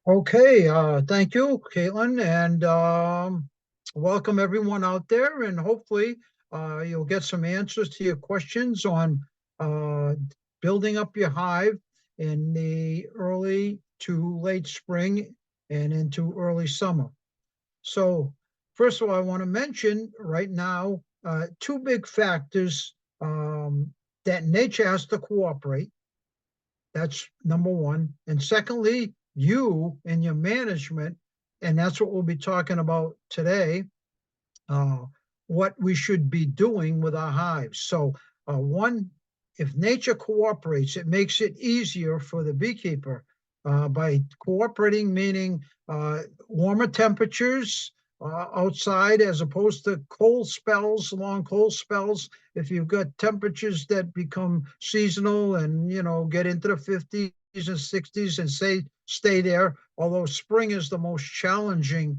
Okay, thank you, Caitlin, and welcome everyone out there. And hopefully, you'll get some answers to your questions on uh, building up your hive in the early to late spring and into early summer. So, first of all, I want to mention right now two big factors that nature has to cooperate. That's number one. And secondly, you and your management, and that's what we'll be talking about today, uh, what we should be doing with our hives. So, one, if nature cooperates, it makes it easier for the beekeeper by cooperating, meaning warmer temperatures outside as opposed to cold spells, long cold spells. If you've got temperatures that become seasonal and get into the 50s and 60s and stay there, although spring is the most challenging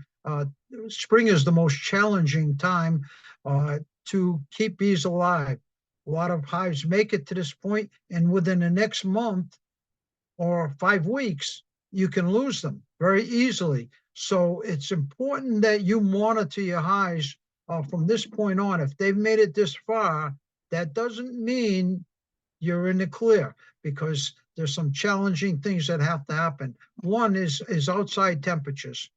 time to keep bees alive. A lot of hives make it to this point, and within the next month or 5 weeks, you can lose them very easily. So it's important that you monitor your hives from this point on. If they've made it this far, that doesn't mean you're in the clear because there's some challenging things that have to happen. One is outside temperatures.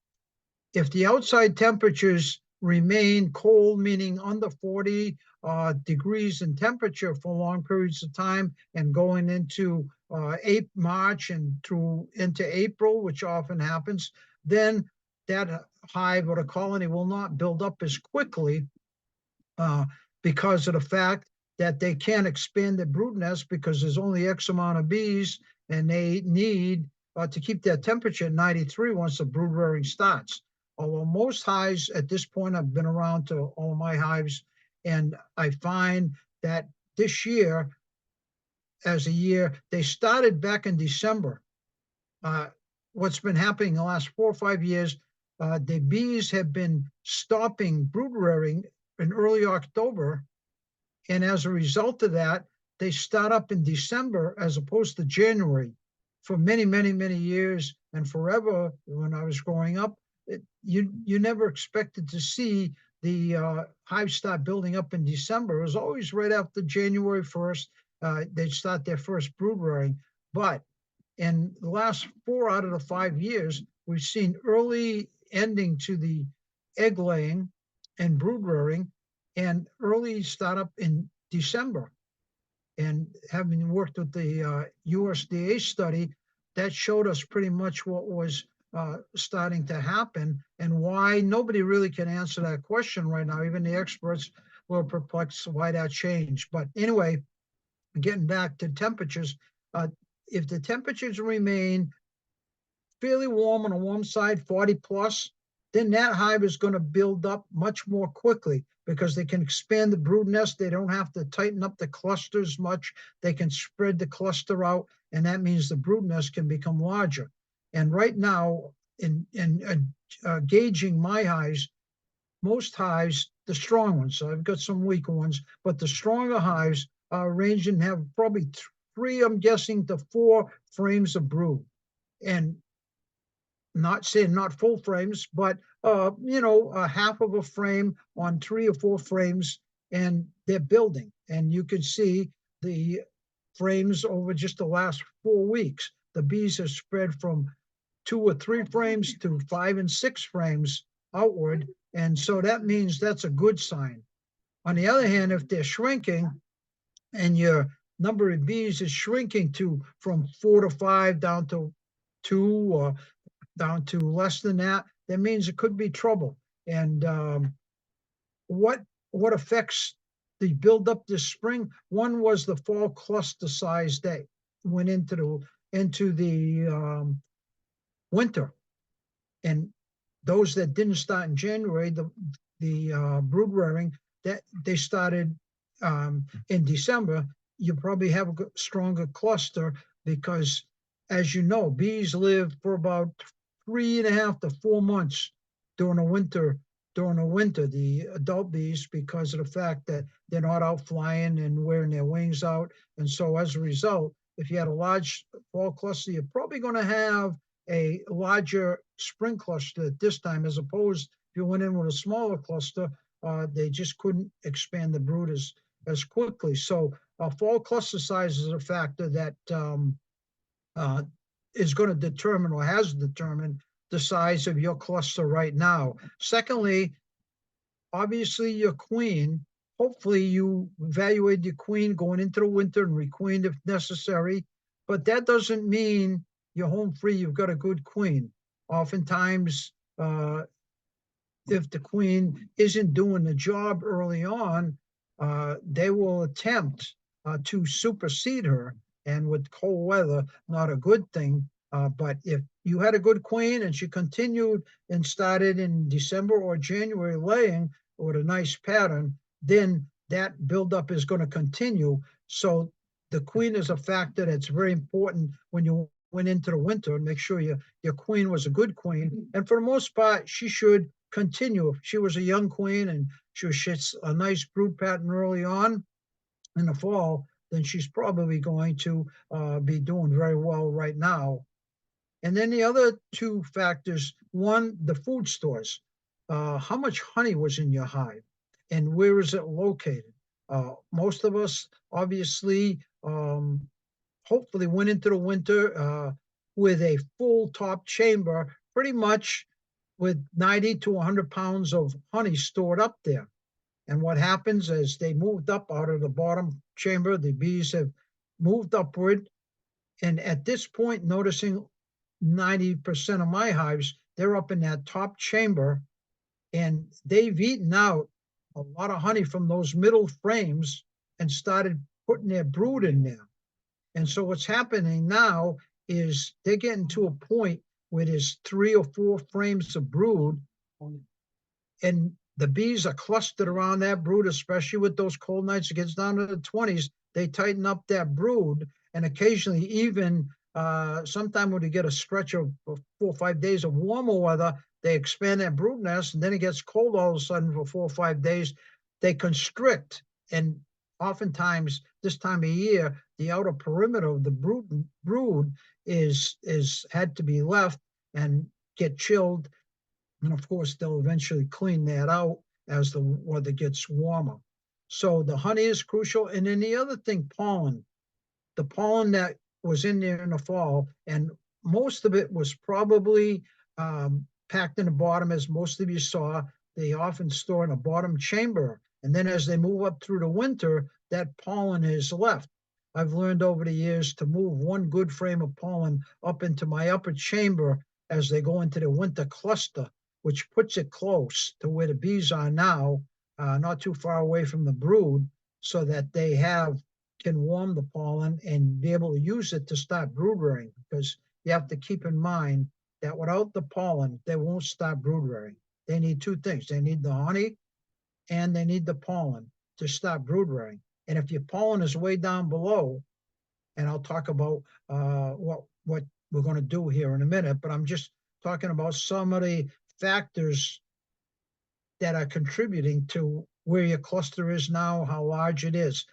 If the outside temperatures remain cold, meaning under 40 degrees in temperature for long periods of time and going into March and through into April, which often happens, then that hive or the colony will not build up as quickly uh, because of the fact that they can't expand their brood nest because there's only X amount of bees and they need to keep their temperature at 93 once the brood rearing starts. Although most hives at this point, I've been around to all of my hives, and I find that this year, as a year, they started back in December. Uh, what's been happening in the last 4 or 5 years, the bees have been stopping brood rearing in early October, and as a result of that, they start up in December as opposed to January. For many, many, many years and forever, when I was growing up, you never expected to see the hives start building up in December. It was always right after January 1st. They'd start their first brood rearing. But in the last 4 out of the 5 years, we've seen early ending to the egg laying and brood rearing and early startup in December. And having worked with the USDA study, that showed us pretty much what was starting to happen and why nobody really can answer that question right now. Even the experts were perplexed why that changed. But anyway, getting back to temperatures, uh, if the temperatures remain fairly warm on the warm side, 40 plus, then that hive is going to build up much more quickly because they can expand the brood nest. They don't have to tighten up the clusters much. They can spread the cluster out, and that means the brood nest can become larger. And right now, in gauging my hives, most hives, the strong ones, so I've got some weaker ones, but the stronger hives are arranged and have probably three, I'm guessing, to four frames of brood. And not saying not full frames, but a half of a frame on 3 or 4 frames, and they're building. And you can see the frames over just the last 4 weeks. The bees have spread from 2 or 3 frames to 5 and 6 frames outward. And so that means that's a good sign. On the other hand, if they're shrinking and your number of bees is shrinking to from 4 to 5 down to two or down to less than that, that means it could be trouble. And what what affects the buildup this spring? One was the fall cluster size that went into the winter, and those that didn't start in January, the brood rearing that they started in December, you probably have a stronger cluster because, as you know, bees live for about 3.5 to 4 months during the winter. During the winter, the adult bees, because of the fact that they're not out flying and wearing their wings out, and so as a result, if you had a large fall cluster, you're probably going to have a larger spring cluster at this time, as opposed if you went in with a smaller cluster, they just couldn't expand the brood as quickly. So fall cluster size is a factor that uh, is going to determine or has determined the size of your cluster right now. Secondly, obviously your queen, hopefully you evaluate your queen going into the winter and requeen if necessary, but that doesn't mean you're home free, you've got a good queen. Oftentimes, if the queen isn't doing the job early on, they will attempt to supersede her. And with cold weather, not a good thing. But if you had a good queen and she continued and started in December or January laying with a nice pattern, then that buildup is going to continue. So the queen is a factor that's very important when you went into the winter, and make sure your queen was a good queen. And for the most part, she should continue. If she was a young queen and she was a nice brood pattern early on in the fall, then she's probably going to be doing very well right now. And then the other two factors, one, the food stores. How much honey was in your hive and where is it located? Most of us obviously hopefully went into the winter with a full top chamber, pretty much with 90 to 100 pounds of honey stored up there. And what happens is they moved up out of the bottom chamber, the bees have moved upward. And at this point, noticing 90% of my hives, they're up in that top chamber and they've eaten out a lot of honey from those middle frames and started putting their brood in there. And so what's happening now is they're getting to a point where there's 3 or 4 frames of brood, and the bees are clustered around that brood, especially with those cold nights. It gets down to the 20s. They tighten up that brood, and occasionally, even sometime when you get a stretch of 4 or 5 days of warmer weather, they expand that brood nest, and then it gets cold all of a sudden for 4 or 5 days. They constrict, and oftentimes this time of year, the outer perimeter of the brood is had to be left and get chilled, and of course, they'll eventually clean that out as the weather gets warmer. So the honey is crucial. And then the other thing, pollen. The pollen that was in there in the fall, and most of it was probably packed in the bottom, as most of you saw. They often store in a bottom chamber. And then as they move up through the winter, that pollen is left. I've learned over the years to move one good frame of pollen up into my upper chamber as they go into the winter cluster, which puts it close to where the bees are now, not too far away from the brood, so that they can warm the pollen and be able to use it to start brood rearing. Because you have to keep in mind that without the pollen, they won't start brood rearing. They need two things. They need the honey and they need the pollen to start brood rearing. And if your pollen is way down below, and I'll talk about what we're going to do here in a minute, but I'm just talking about some of the factors that are contributing to where your cluster is now, how large it is.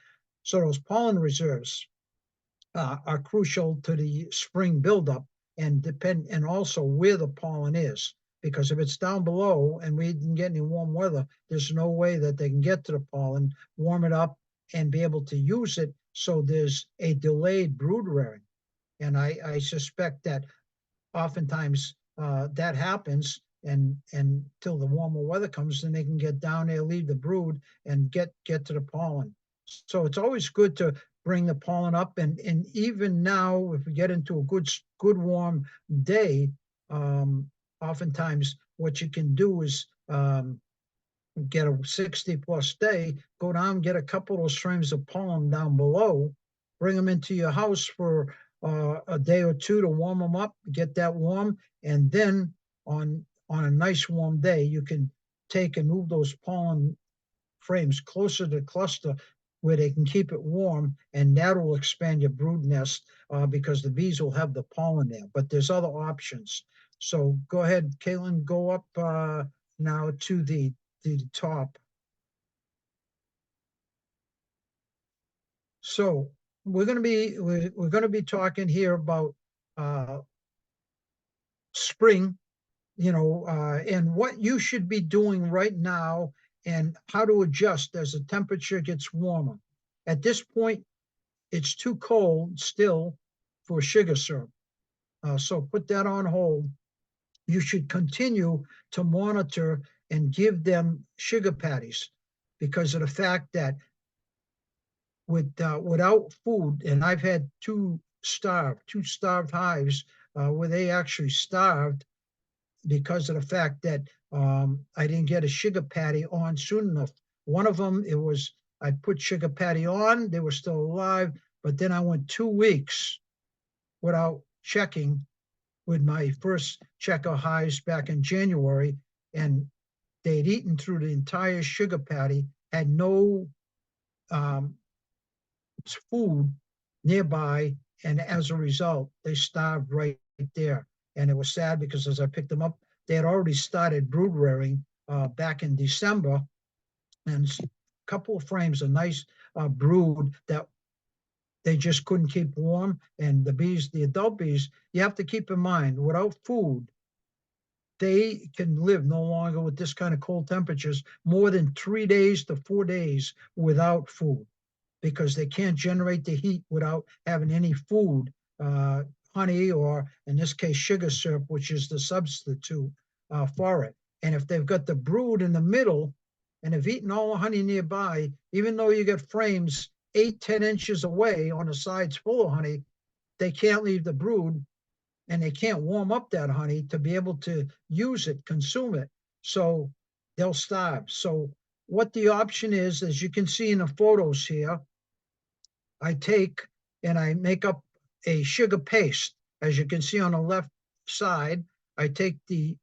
So those pollen reserves are crucial to the spring buildup, and also where the pollen is. Because if it's down below and we didn't get any warm weather, there's no way that they can get to the pollen, warm it up, and be able to use it. So there's a delayed brood rearing. And I suspect that oftentimes that happens, and until the warmer weather comes, then they can get down there, leave the brood, and get to the pollen. So it's always good to bring the pollen up, and even now, if we get into a good warm day, oftentimes what you can do is get a 60+ day, go down, get a couple of those streams of pollen down below, bring them into your house for a day or two to warm them up, get that warm, and then on a nice warm day, you can take and move those pollen frames closer to the cluster where they can keep it warm, and that will expand your brood nest because the bees will have the pollen there. But there's other options. So go ahead, Caitlin, go up now to the top. So we're going to be talking here about spring, and what you should be doing right now and how to adjust as the temperature gets warmer. At this point, it's too cold still for sugar syrup. So put that on hold. You should continue to monitor and give them sugar patties because of the fact that without food, and I've had two starved hives where they actually starved because of the fact that I didn't get a sugar patty on soon enough. One of them, I put sugar patty on, they were still alive, but then I went 2 weeks without checking with my first check of hives back in January, and they'd eaten through the entire sugar patty, had no um, food nearby, and as a result, they starved right there. And it was sad because as I picked them up, they had already started brood rearing back in December, and a couple of frames of nice brood that they just couldn't keep warm. And the adult bees, you have to keep in mind, without food, they can live no longer with this kind of cold temperatures more than 3 days to 4 days without food because they can't generate the heat without having any food, honey, or in this case, sugar syrup, which is the substitute for it. And if they've got the brood in the middle and have eaten all the honey nearby, even though you get frames 8, 10 inches away on the sides full of honey, they can't leave the brood and they can't warm up that honey to be able to use it, consume it. So they'll starve. So what the option is, as you can see in the photos here, I take and I make up a sugar paste. As you can see on the left side, I take the,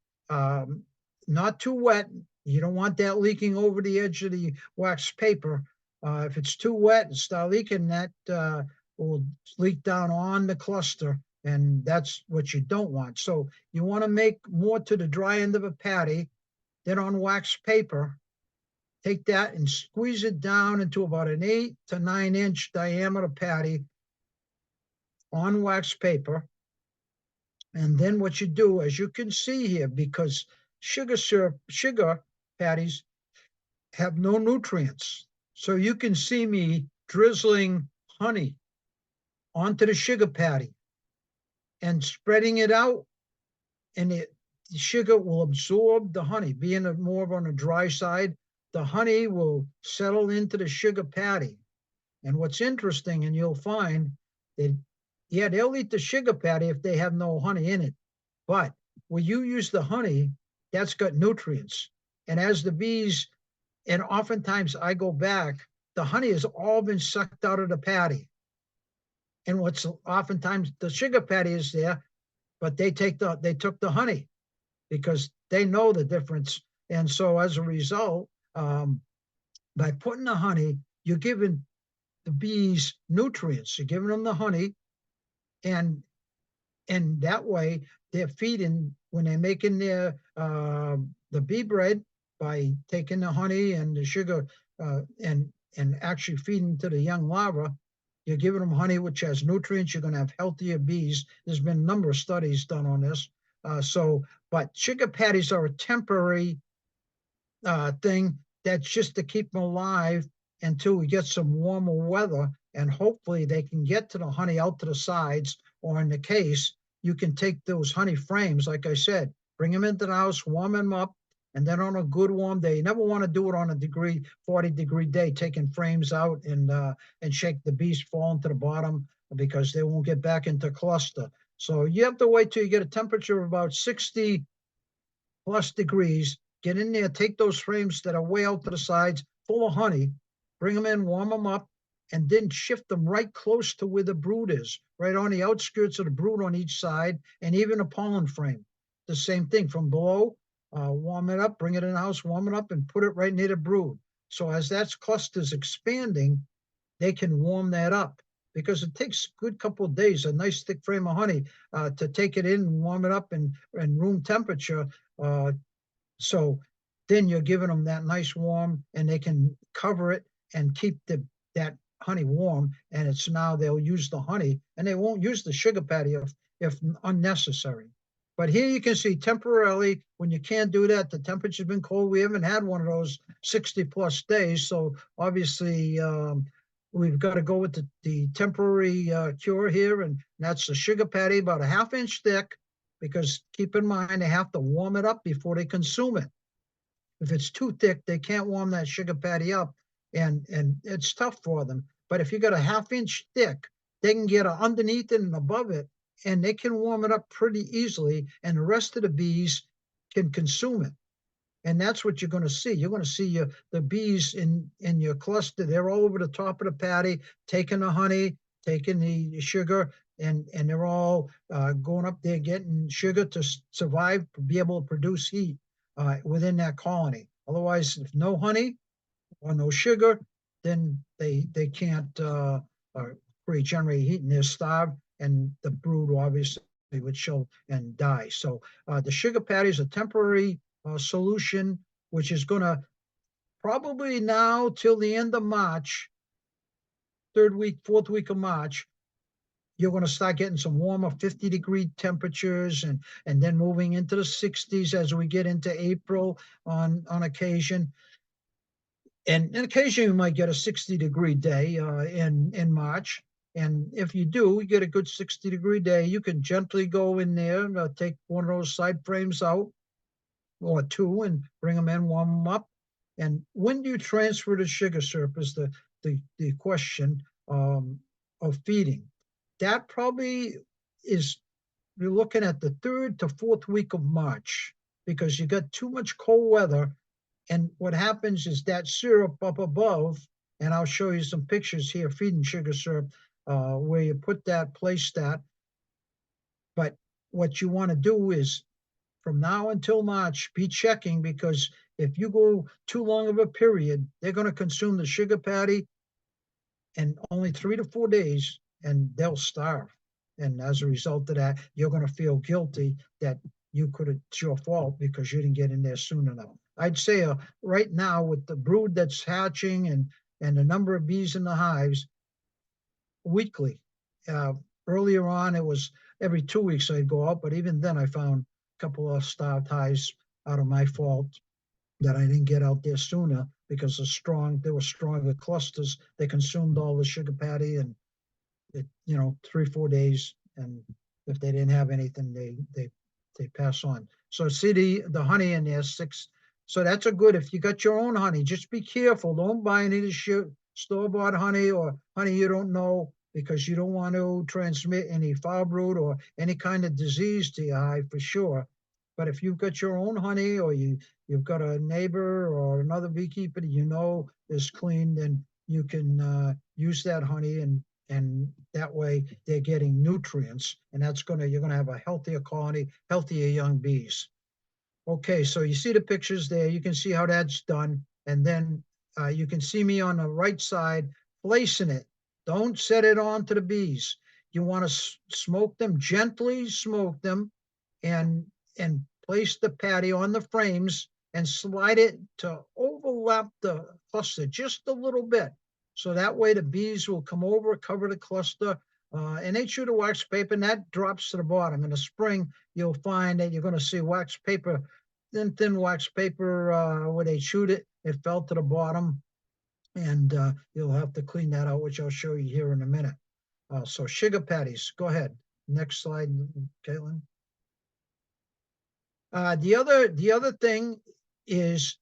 not too wet, you don't want that leaking over the edge of the wax paper. If it's too wet and start leaking, that will leak down on the cluster, and that's what you don't want. So you want to make more to the dry end of a patty than on wax paper. Take that and squeeze it down into about an 8 to 9 inch diameter patty on wax paper. And then what you do, as you can see here, because sugar patties have no nutrients. So you can see me drizzling honey onto the sugar patty and spreading it out, and the sugar will absorb the honey. Being more on the dry side, the honey will settle into the sugar patty. And what's interesting, and you'll find that, yeah, they'll eat the sugar patty if they have no honey in it. But when you use the honey, that's got nutrients. And as the bees, and oftentimes I go back, the honey has all been sucked out of the patty. And what's oftentimes the sugar patty is there, but they took the honey because they know the difference. And so as a result, by putting the honey, you're giving the bees nutrients. You're giving them the honey, and that way they're feeding when they're making the bee bread by taking the honey and the sugar and actually feeding to the young larvae. You're giving them honey which has nutrients. You're going to have healthier bees. There's been a number of studies done on this. But sugar patties are a temporary thing that's just to keep them alive until we get some warmer weather, and hopefully they can get to the honey out to the sides, or in the case, you can take those honey frames, like I said, bring them into the house, warm them up, and then on a good warm day, you never want to do it on a 40-degree day, taking frames out and shake the bees falling to the bottom because they won't get back into cluster. So you have to wait till you get a temperature of about 60 plus degrees, get in there, take those frames that are way out to the sides, full of honey, bring them in, warm them up, and then shift them right close to where the brood is, right on the outskirts of the brood on each side, and even a pollen frame. The same thing from below, warm it up, bring it in the house, warm it up, and put it right near the brood. So as that cluster's expanding, they can warm that up because it takes a good couple of days, a nice thick frame of honey, to take it in and warm it up in room temperature. So then you're giving them that nice warm, and they can cover it and keep that honey warm. And it's now they'll use the honey, and they won't use the sugar patty if unnecessary. But here you can see temporarily when you can't do that, the temperature's been cold. We haven't had one of those 60 plus days. So obviously we've got to go with the temporary cure here. And that's the sugar patty, about a ½ inch thick, because keep in mind, they have to warm it up before they consume it. If it's too thick, they can't warm that sugar patty up, and it's tough for them. But if you got a ½ inch thick, they can get underneath it and above it, and they can warm it up pretty easily, and the rest of the bees can consume it. And that's what you're going to see. You're going to see the bees in your cluster. They're all over the top of the patty, taking the honey, taking the sugar, and they're all going up there getting sugar to survive, to be able to produce heat within that colony. Otherwise, if no honey or no sugar, then they can't regenerate heat, and they're starved, and the brood obviously would chill and die. So the sugar patty is a temporary solution, which is going to probably now till the end of March, third week, fourth week of March, you're going to start getting some warmer 50-degree temperatures, and then moving into the 60s as we get into April on occasion. And occasionally you might get a 60-degree day in March. And if you do, you get a good 60-degree day, you can gently go in there and take one of those side frames out or two and bring them in, warm them up. And when do you transfer to sugar syrup is the question of feeding. That probably is, you're looking at the third to fourth week of March, because you got too much cold weather. And what happens is that syrup up above, and I'll show you some pictures here, feeding sugar syrup, where you put that, place that. But what you want to do is from now until March, be checking, because if you go too long of a period, they're going to consume the sugar patty in only 3 to 4 days, and they'll starve. And as a result of that, you're going to feel guilty that it's your fault because you didn't get in there soon enough. I'd say right now, with the brood that's hatching and the number of bees in the hives, weekly. Earlier on, it was every 2 weeks I'd go out, but even then I found a couple of starved hives out of my fault that I didn't get out there sooner, because there were stronger clusters. They consumed all the sugar patty, and 3, 4 days, and if they didn't have anything, they pass on. So see the honey in there, 6. So that's a good, if you got your own honey, just be careful. Don't buy any of the store-bought honey or honey you don't know, because you don't want to transmit any foul brood or any kind of disease to your hive for sure. But if you've got your own honey, or you've got a neighbor or another beekeeper that is clean, then you can use that honey, and that way they're getting nutrients, and you're gonna have a healthier colony, healthier young bees. Okay, so you see the pictures there. You can see how that's done, and then you can see me on the right side placing it. Don't set it on to the bees. You want to smoke them, gently smoke them, and place the patty on the frames and slide it to overlap the cluster just a little bit. So that way the bees will come over, cover the cluster, and they chew the wax paper, and that drops to the bottom. In the spring, you'll find that you're going to see wax paper, thin wax paper, where they chewed it, it fell to the bottom, and you'll have to clean that out, which I'll show you here in a minute. So sugar patties, go ahead. Next slide, Caitlin. The other thing is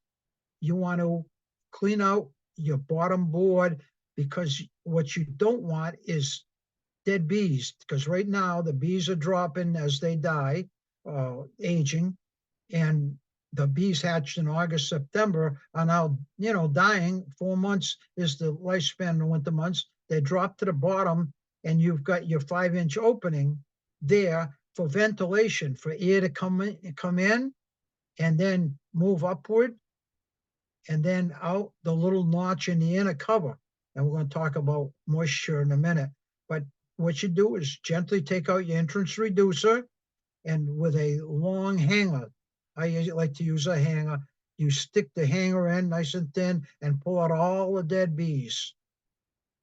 you want to clean out your bottom board, because what you don't want is dead bees, because right now the bees are dropping as they die, aging, and the bees hatched in August, September are now, dying. 4 months is the lifespan in the winter months. They drop to the bottom, and you've got your 5-inch opening there for ventilation, for air to come in and then move upward, and then out the little notch in the inner cover. And we're going to talk about moisture in a minute. But what you do is gently take out your entrance reducer, and with a long hanger, I usually like to use a hanger, you stick the hanger in nice and thin and pull out all the dead bees.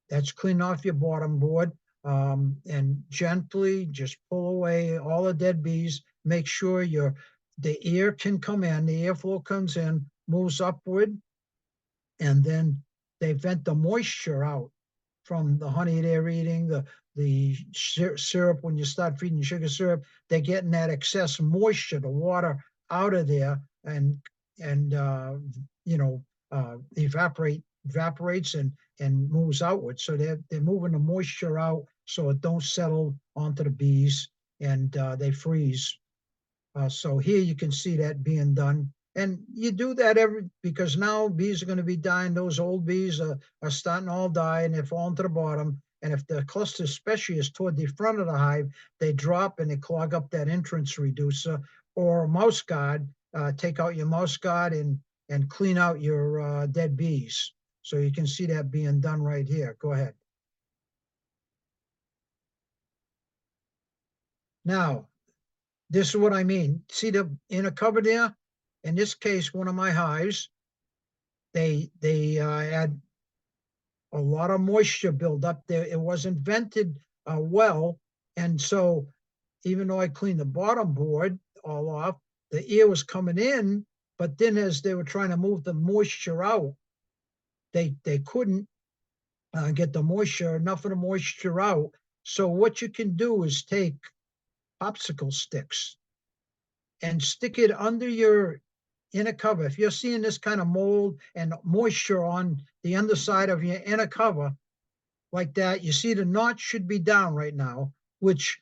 That's clean off your bottom board, and gently just pull away all the dead bees, make sure the air can come in, the airflow comes in, moves upward, and then they vent the moisture out from the honey they're eating, the syrup. When you start feeding sugar syrup, they're getting that excess moisture, the water out of there, and you know evaporates and moves outward. So they're moving the moisture out so it don't settle onto the bees and they freeze. So here you can see that being done. And you do that because now bees are going to be dying. Those old bees are starting to all die and they're falling to the bottom. And if the cluster especially is toward the front of the hive, they drop and they clog up that entrance reducer or mouse guard. Take out your mouse guard and clean out your dead bees. So you can see that being done right here. Go ahead. Now, this is what I mean. See the inner cover there? In this case, one of my hives, they had a lot of moisture buildup there. It wasn't vented well, and so even though I cleaned the bottom board all off, the air was coming in. But then, as they were trying to move the moisture out, they couldn't get the moisture enough of the moisture out. So what you can do is take popsicle sticks and stick it under your inner cover. If you're seeing this kind of mold and moisture on the underside of your inner cover like that, you see the notch should be down right now, which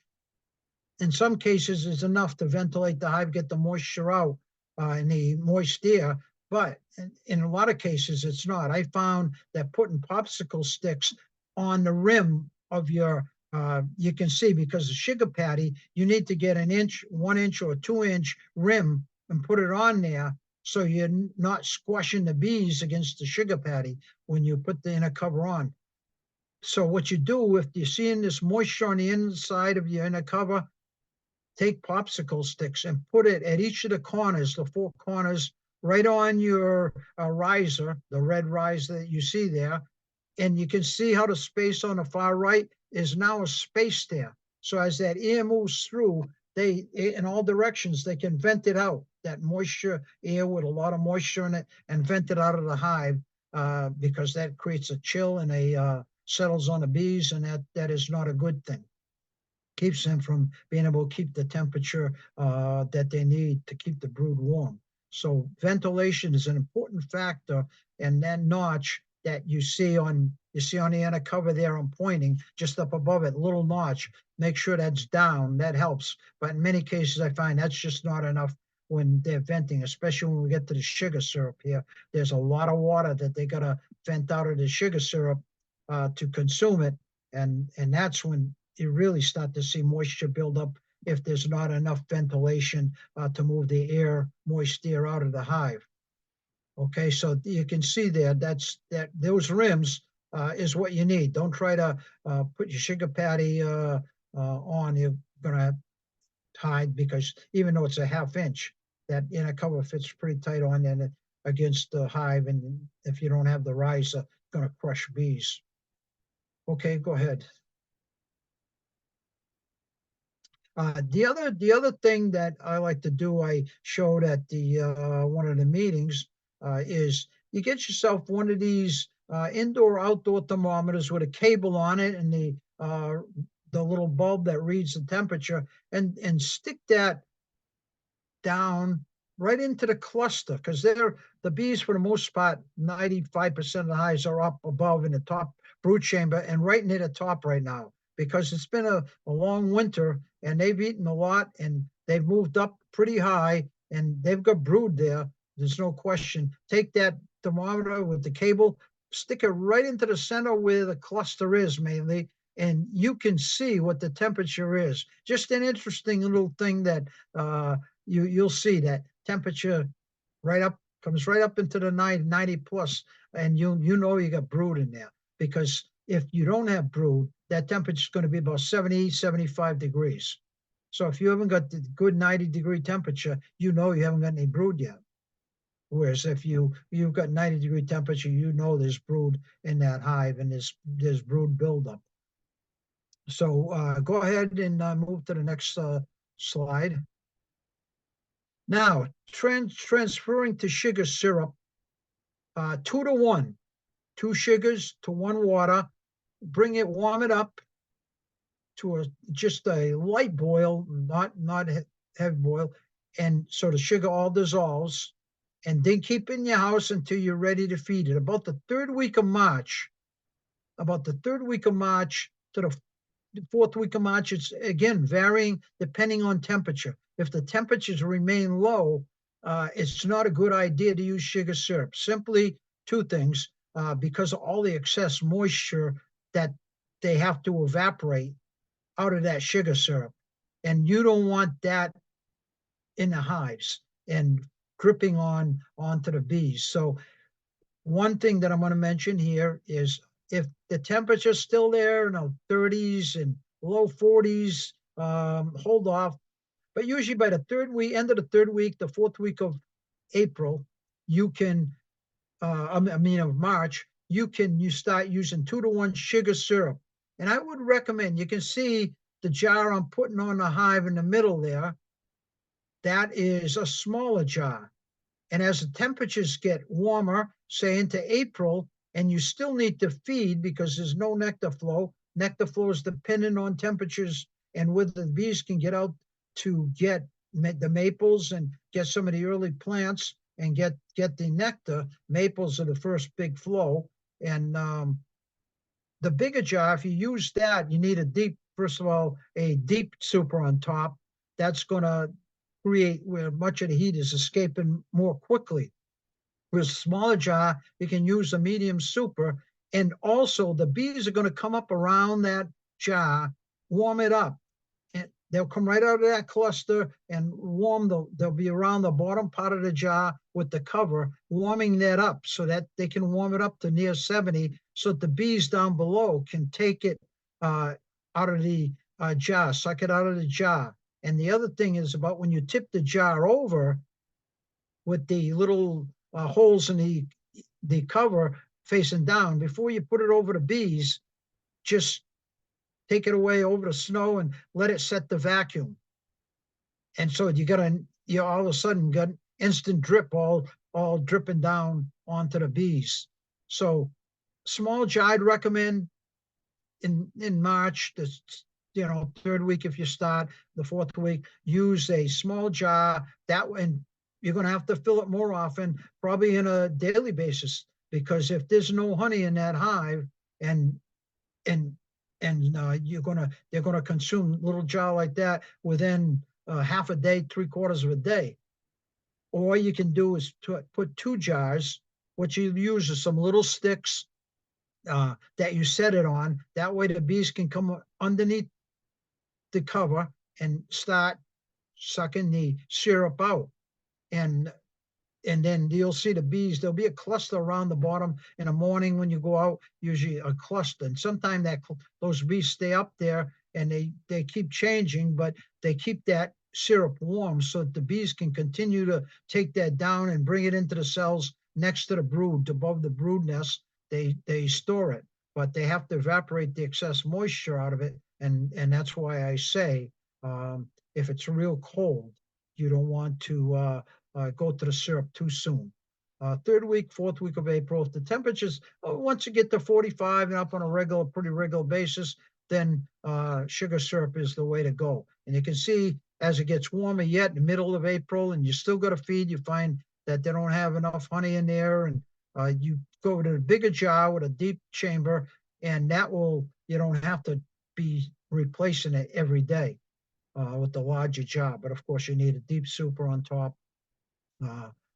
in some cases is enough to ventilate the hive, get the moisture out in the moist air. But in a lot of cases, it's not. I found that putting popsicle sticks on the rim of your, you can see because the sugar patty, you need to get an inch, 1 inch or 2 inch rim and put it on there so you're not squashing the bees against the sugar patty when you put the inner cover on. So what you do if you're seeing this moisture on the inside of your inner cover, take popsicle sticks and put it at each of the corners, the four corners, right on your riser, the red riser that you see there. And you can see how the space on the far right is now a space there. So as that air moves through, they in all directions, they can vent it out, that moisture air with a lot of moisture in it, and vent it out of the hive because that creates a chill and settles on the bees, and that is not a good thing. Keeps them from being able to keep the temperature that they need to keep the brood warm. So ventilation is an important factor, and that notch that you see on the inner cover there, I'm pointing just up above it, little notch. Make sure that's down. That helps. But in many cases, I find that's just not enough when they're venting, especially when we get to the sugar syrup here. There's a lot of water that they gotta vent out of the sugar syrup to consume it, and that's when you really start to see moisture build up if there's not enough ventilation to move the air, moist air out of the hive. Okay, so you can see there, those rims is what you need. Don't try to put your sugar patty on. You're gonna hide because even though it's a 1/2 inch, that inner cover fits pretty tight on and against the hive, and if you don't have the riser, it's gonna crush bees. Okay, go ahead. The other thing that I like to do, I showed at the one of the meetings, is you get yourself one of these indoor-outdoor thermometers with a cable on it and the little bulb that reads the temperature, and stick that down right into the cluster because the bees for the most part, 95% of the hives are up above in the top brood chamber and right near the top right now because it's been a long winter and they've eaten a lot and they've moved up pretty high and they've got brood there. There's no question. Take that thermometer with the cable, stick it right into the center where the cluster is mainly, and you can see what the temperature is. Just an interesting little thing that you'll see that temperature comes right up into the 90 plus, and you know you got brood in there because if you don't have brood, that temperature is going to be about 70, 75 degrees. So if you haven't got the good 90-degree temperature, you know you haven't got any brood yet. Whereas if you've got 90-degree temperature, you know there's brood in that hive and there's brood buildup. So go ahead and move to the next slide. Now, transferring to sugar syrup, 2 to 1, 2 sugars to 1 water. Bring it, warm it up to just a light boil, not heavy boil, and so the sugar all dissolves. And then keep it in your house until you're ready to feed it. About the third week of March to the fourth week of March, it's again varying depending on temperature. If the temperatures remain low, it's not a good idea to use sugar syrup. Simply two things, because of all the excess moisture that they have to evaporate out of that sugar syrup. And you don't want that in the hives and dripping onto the bees. So one thing that I'm going to mention here is if the temperature's still there, 30s and low 40s, hold off. But usually by the third week, end of the third week, the fourth week of April, you can, of March, you start using 2 to 1 sugar syrup. And I would recommend, you can see the jar I'm putting on the hive in the middle there. That is a smaller jar. And as the temperatures get warmer, say into April, and you still need to feed because there's no nectar flow. Nectar flow is dependent on temperatures and whether the bees can get out to get the maples and get some of the early plants and get the nectar. Maples are the first big flow. And the bigger jar, if you use that, you need first of all, a deep super on top. That's going to create where much of the heat is escaping more quickly. With a smaller jar, you can use a medium super. And also the bees are going to come up around that jar, warm it up. And they'll come right out of that cluster and they'll be around the bottom part of the jar with the cover, warming that up so that they can warm it up to near 70 so that the bees down below can take it out of the jar, suck it out of the jar. And the other thing is about when you tip the jar over with the little holes in the cover facing down, before you put it over the bees, just take it away over the snow and let it set the vacuum. And so you all of a sudden got instant drip all dripping down onto the bees. So small jar I'd recommend in March, third week if you start, the fourth week, use a small jar. That way, and you're going to have to fill it more often, probably in a daily basis, because if there's no honey in that hive and they're going to consume a little jar like that within half a day, 3/4 of a day. Or you can do is put 2 jars. What you use is some little sticks that you set it on. That way the bees can come underneath the cover and start sucking the syrup out. And then you'll see the bees, there'll be a cluster around the bottom in the morning when you go out, usually a cluster. And sometimes those bees stay up there and they keep changing, but they keep that syrup warm so that the bees can continue to take that down and bring it into the cells next to the brood, above the brood nest. They store it, but they have to evaporate the excess moisture out of it. And that's why I say, if it's real cold, you don't want to go to the syrup too soon. Third week, fourth week of April, if the temperatures, once you get to 45 and up on a pretty regular basis, then sugar syrup is the way to go. And you can see as it gets warmer yet in the middle of April and you still got to feed, you find that they don't have enough honey in there, and you go to a bigger jar with a deep chamber, and you don't have to be replacing it every day with the larger jar. But of course you need a deep super on top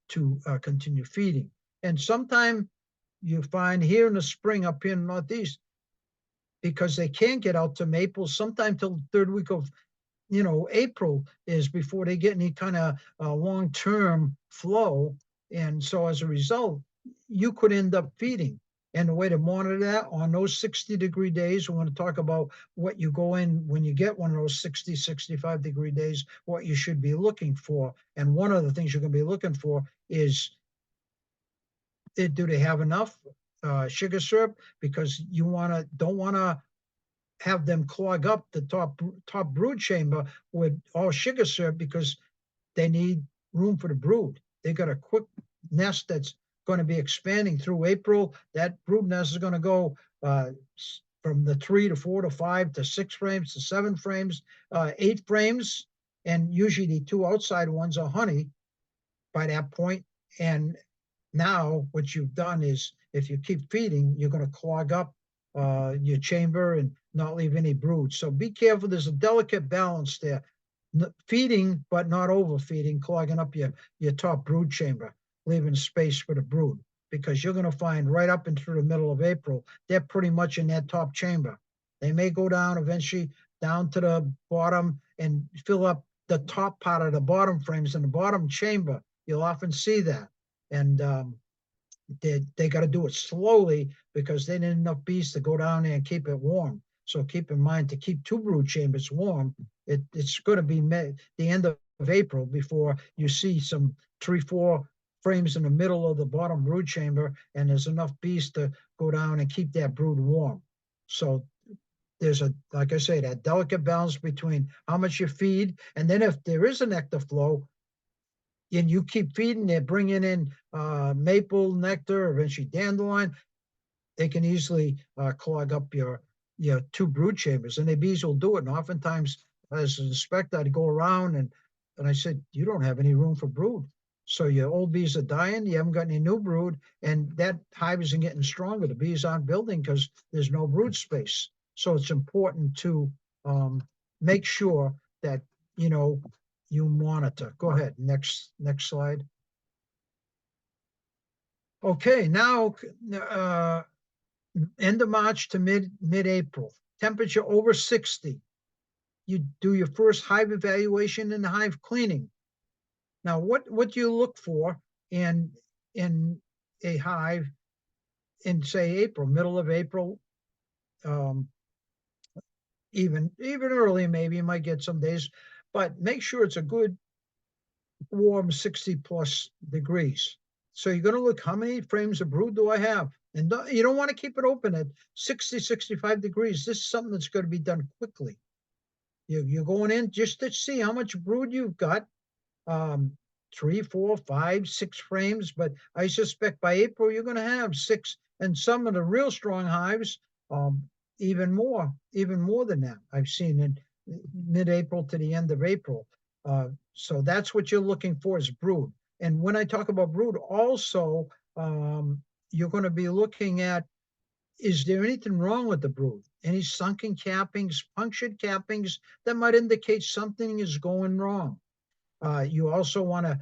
to continue feeding. And sometime you find here in the spring up here in the Northeast, because they can't get out to maples, sometime till the third week of April is before they get any kind of long-term flow. And so as a result, you could end up feeding. And the way to monitor that on those 60-degree days, we're going to talk about what you go in when you get one of those 60, 65-degree days, what you should be looking for. And one of the things you're going to be looking for is, do they have enough sugar syrup? Because you don't want to have them clog up the top brood chamber with all sugar syrup, because they need room for the brood. They got a quick nest that's going to be expanding through April. That brood nest is going to go from the 3 to 4 to 5 to 6 frames to 7 frames, 8 frames, and usually the 2 outside ones are honey by that point. And now what you've done is, if you keep feeding, you're going to clog up your chamber and not leave any brood. So be careful. There's a delicate balance there. Feeding, but not overfeeding, clogging up your top brood chamber, leaving space for the brood, because you're going to find right up and through the middle of April, they're pretty much in that top chamber. They may go down eventually down to the bottom and fill up the top part of the bottom frames in the bottom chamber. You'll often see that. And they got to do it slowly because they need enough bees to go down there and keep it warm. So keep in mind, to keep 2 brood chambers warm, it's going to be the end of April before you see some 3, 4 frames in the middle of the bottom brood chamber, and there's enough bees to go down and keep that brood warm. So there's like I say, that delicate balance between how much you feed, and then if there is a nectar flow, and you keep feeding, they're bringing in maple nectar, eventually dandelion, they can easily clog up your 2 brood chambers, and the bees will do it. And oftentimes, as an inspector, I'd go around and I said, you don't have any room for brood. So your old bees are dying, you haven't got any new brood, and that hive isn't getting stronger. The bees aren't building because there's no brood space. So it's important to make sure that, you monitor. Go ahead, next slide. Okay, now end of March to mid-April, temperature over 60. You do your first hive evaluation and hive cleaning. Now, what do you look for in a hive in, say, April, middle of April, even early, maybe you might get some days, but make sure it's a good warm 60 plus degrees. So you're going to look, how many frames of brood do I have? And you don't want to keep it open at 60, 65 degrees. This is something that's going to be done quickly. You're going in just to see how much brood you've got. 3, 4, 5, 6 frames, but I suspect by April you're going to have 6, and some of the real strong hives, even more than that. I've seen in mid-April to the end of April. So that's what you're looking for, is brood. And when I talk about brood, also you're going to be looking at, is there anything wrong with the brood? Any sunken cappings, punctured cappings that might indicate something is going wrong. You also want to,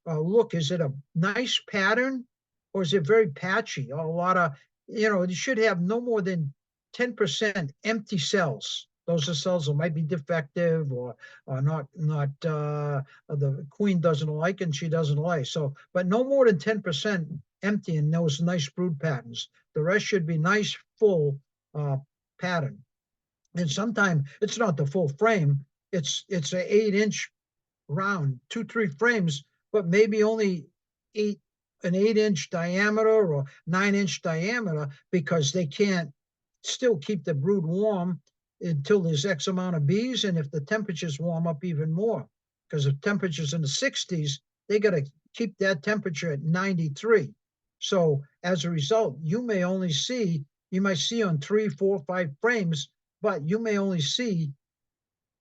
look, is it a nice pattern or is it very patchy? A lot of, you should have no more than 10% empty cells. Those are cells that might be defective or not the queen doesn't like and she doesn't lay. So, but no more than 10% empty in those nice brood patterns. The rest should be nice, full pattern. And sometimes it's not the full frame. It's an 8-inch round, 2, 3 frames, but maybe only an 8-inch diameter or 9-inch diameter, because they can't still keep the brood warm until there's X amount of bees. And if the temperatures warm up even more, because if temperatures in the 60s, they got to keep that temperature at 93. So as a result, you might see on 3, 4, 5 frames, but you may only see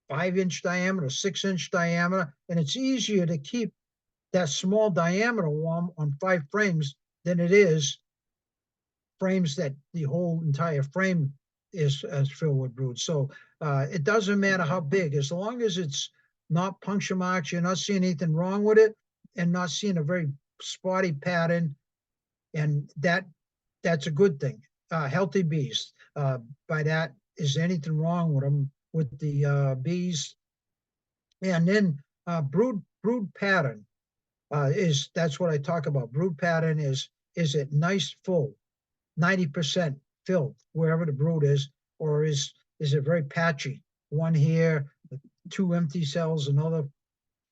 5-inch diameter, 6-inch diameter, and it's easier to keep that small diameter warm on 5 frames than it is frames that the whole entire frame is filled with brood. So it doesn't matter how big, as long as it's not puncture marks, you're not seeing anything wrong with it, and not seeing a very spotty pattern, and that's a good thing. Healthy bees. By that, is anything wrong with them, with the bees? And then brood pattern that's what I talk about. Brood pattern is it nice, full, 90% filled wherever the brood is, or is it very patchy? One here, 2 empty cells, another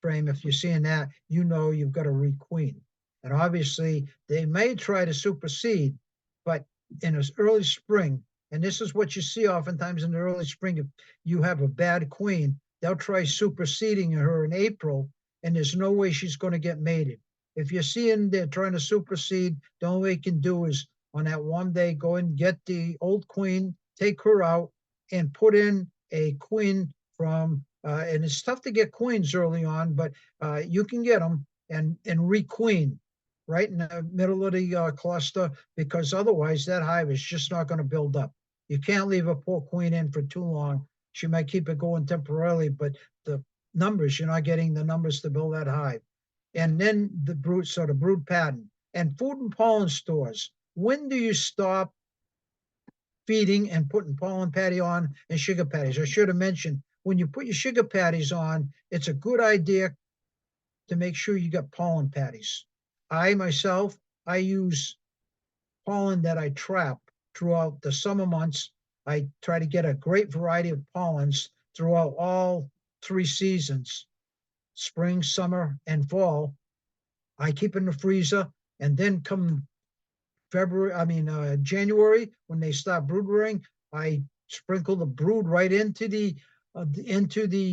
frame. If you're seeing that, you've got to requeen. And obviously they may try to supersede, but in this early spring, and this is what you see oftentimes in the early spring, if you have a bad queen, they'll try superseding her in April, and there's no way she's going to get mated. If you're seeing they're trying to supersede, the only way you can do is on that one day go and get the old queen, take her out, and put in a queen from. And it's tough to get queens early on, but you can get them and requeen right in the middle of the cluster, because otherwise that hive is just not going to build up. You can't leave a poor queen in for too long. She might keep it going temporarily, but the numbers, you're not getting the numbers to build that hive. And then the brood, so the brood pattern and food and pollen stores. When do you stop feeding and putting pollen patty on and sugar patties? I should have mentioned, when you put your sugar patties on, it's a good idea to make sure you got pollen patties. I myself, I use pollen that I trap throughout the summer months. I try to get a great variety of pollens throughout all 3 seasons, spring, summer, and fall. I keep in the freezer, and then come January, when they start brood rearing, I sprinkle the brood right into the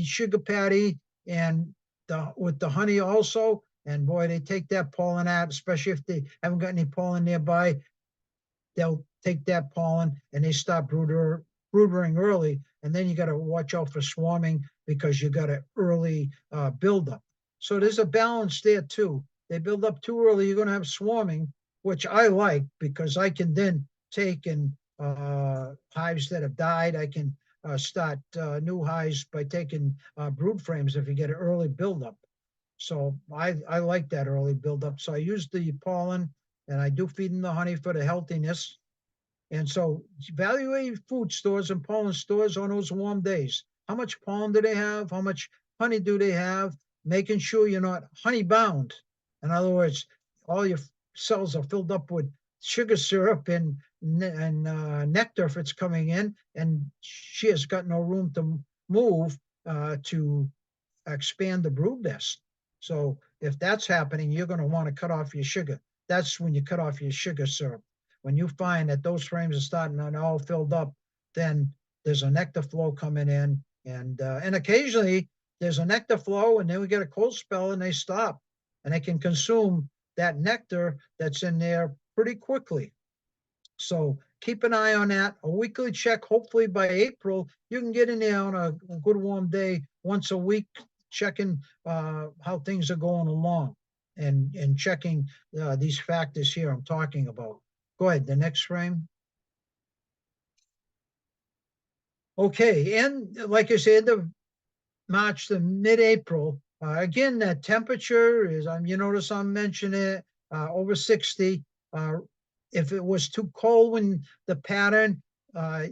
sugar patty and with the honey also. And boy, they take that pollen out, especially if they haven't got any pollen nearby. They'll take that pollen and they start brood rearing early. And then you got to watch out for swarming because you got an early buildup. So there's a balance there too. They build up too early, you're going to have swarming, which I like because I can then take and hives that have died, I can start new hives by taking brood frames if you get an early buildup. So I like that early buildup. So I use the pollen and I do feed them the honey for the healthiness. And so evaluate food stores and pollen stores on those warm days. How much pollen do they have? How much honey do they have? Making sure you're not honey bound. In other words, all your cells are filled up with sugar syrup and nectar if it's coming in, and she has got no room to move to expand the brood nest. So if that's happening, you're going to want to cut off your sugar. That's when you cut off your sugar syrup. When you find that those frames are starting to all filled up, then there's a nectar flow coming in, and occasionally there's a nectar flow, and then we get a cold spell, and they stop, and they can consume that nectar that's in there pretty quickly. So keep an eye on that. A weekly check. Hopefully by April, you can get in there on a good warm day once a week, checking how things are going along and checking these factors here I'm talking about. Go ahead, the next frame. Okay, and like I said, the March to mid-April. Again, that temperature is, you notice I'm mentioning it, over 60. If it was too cold when the pattern,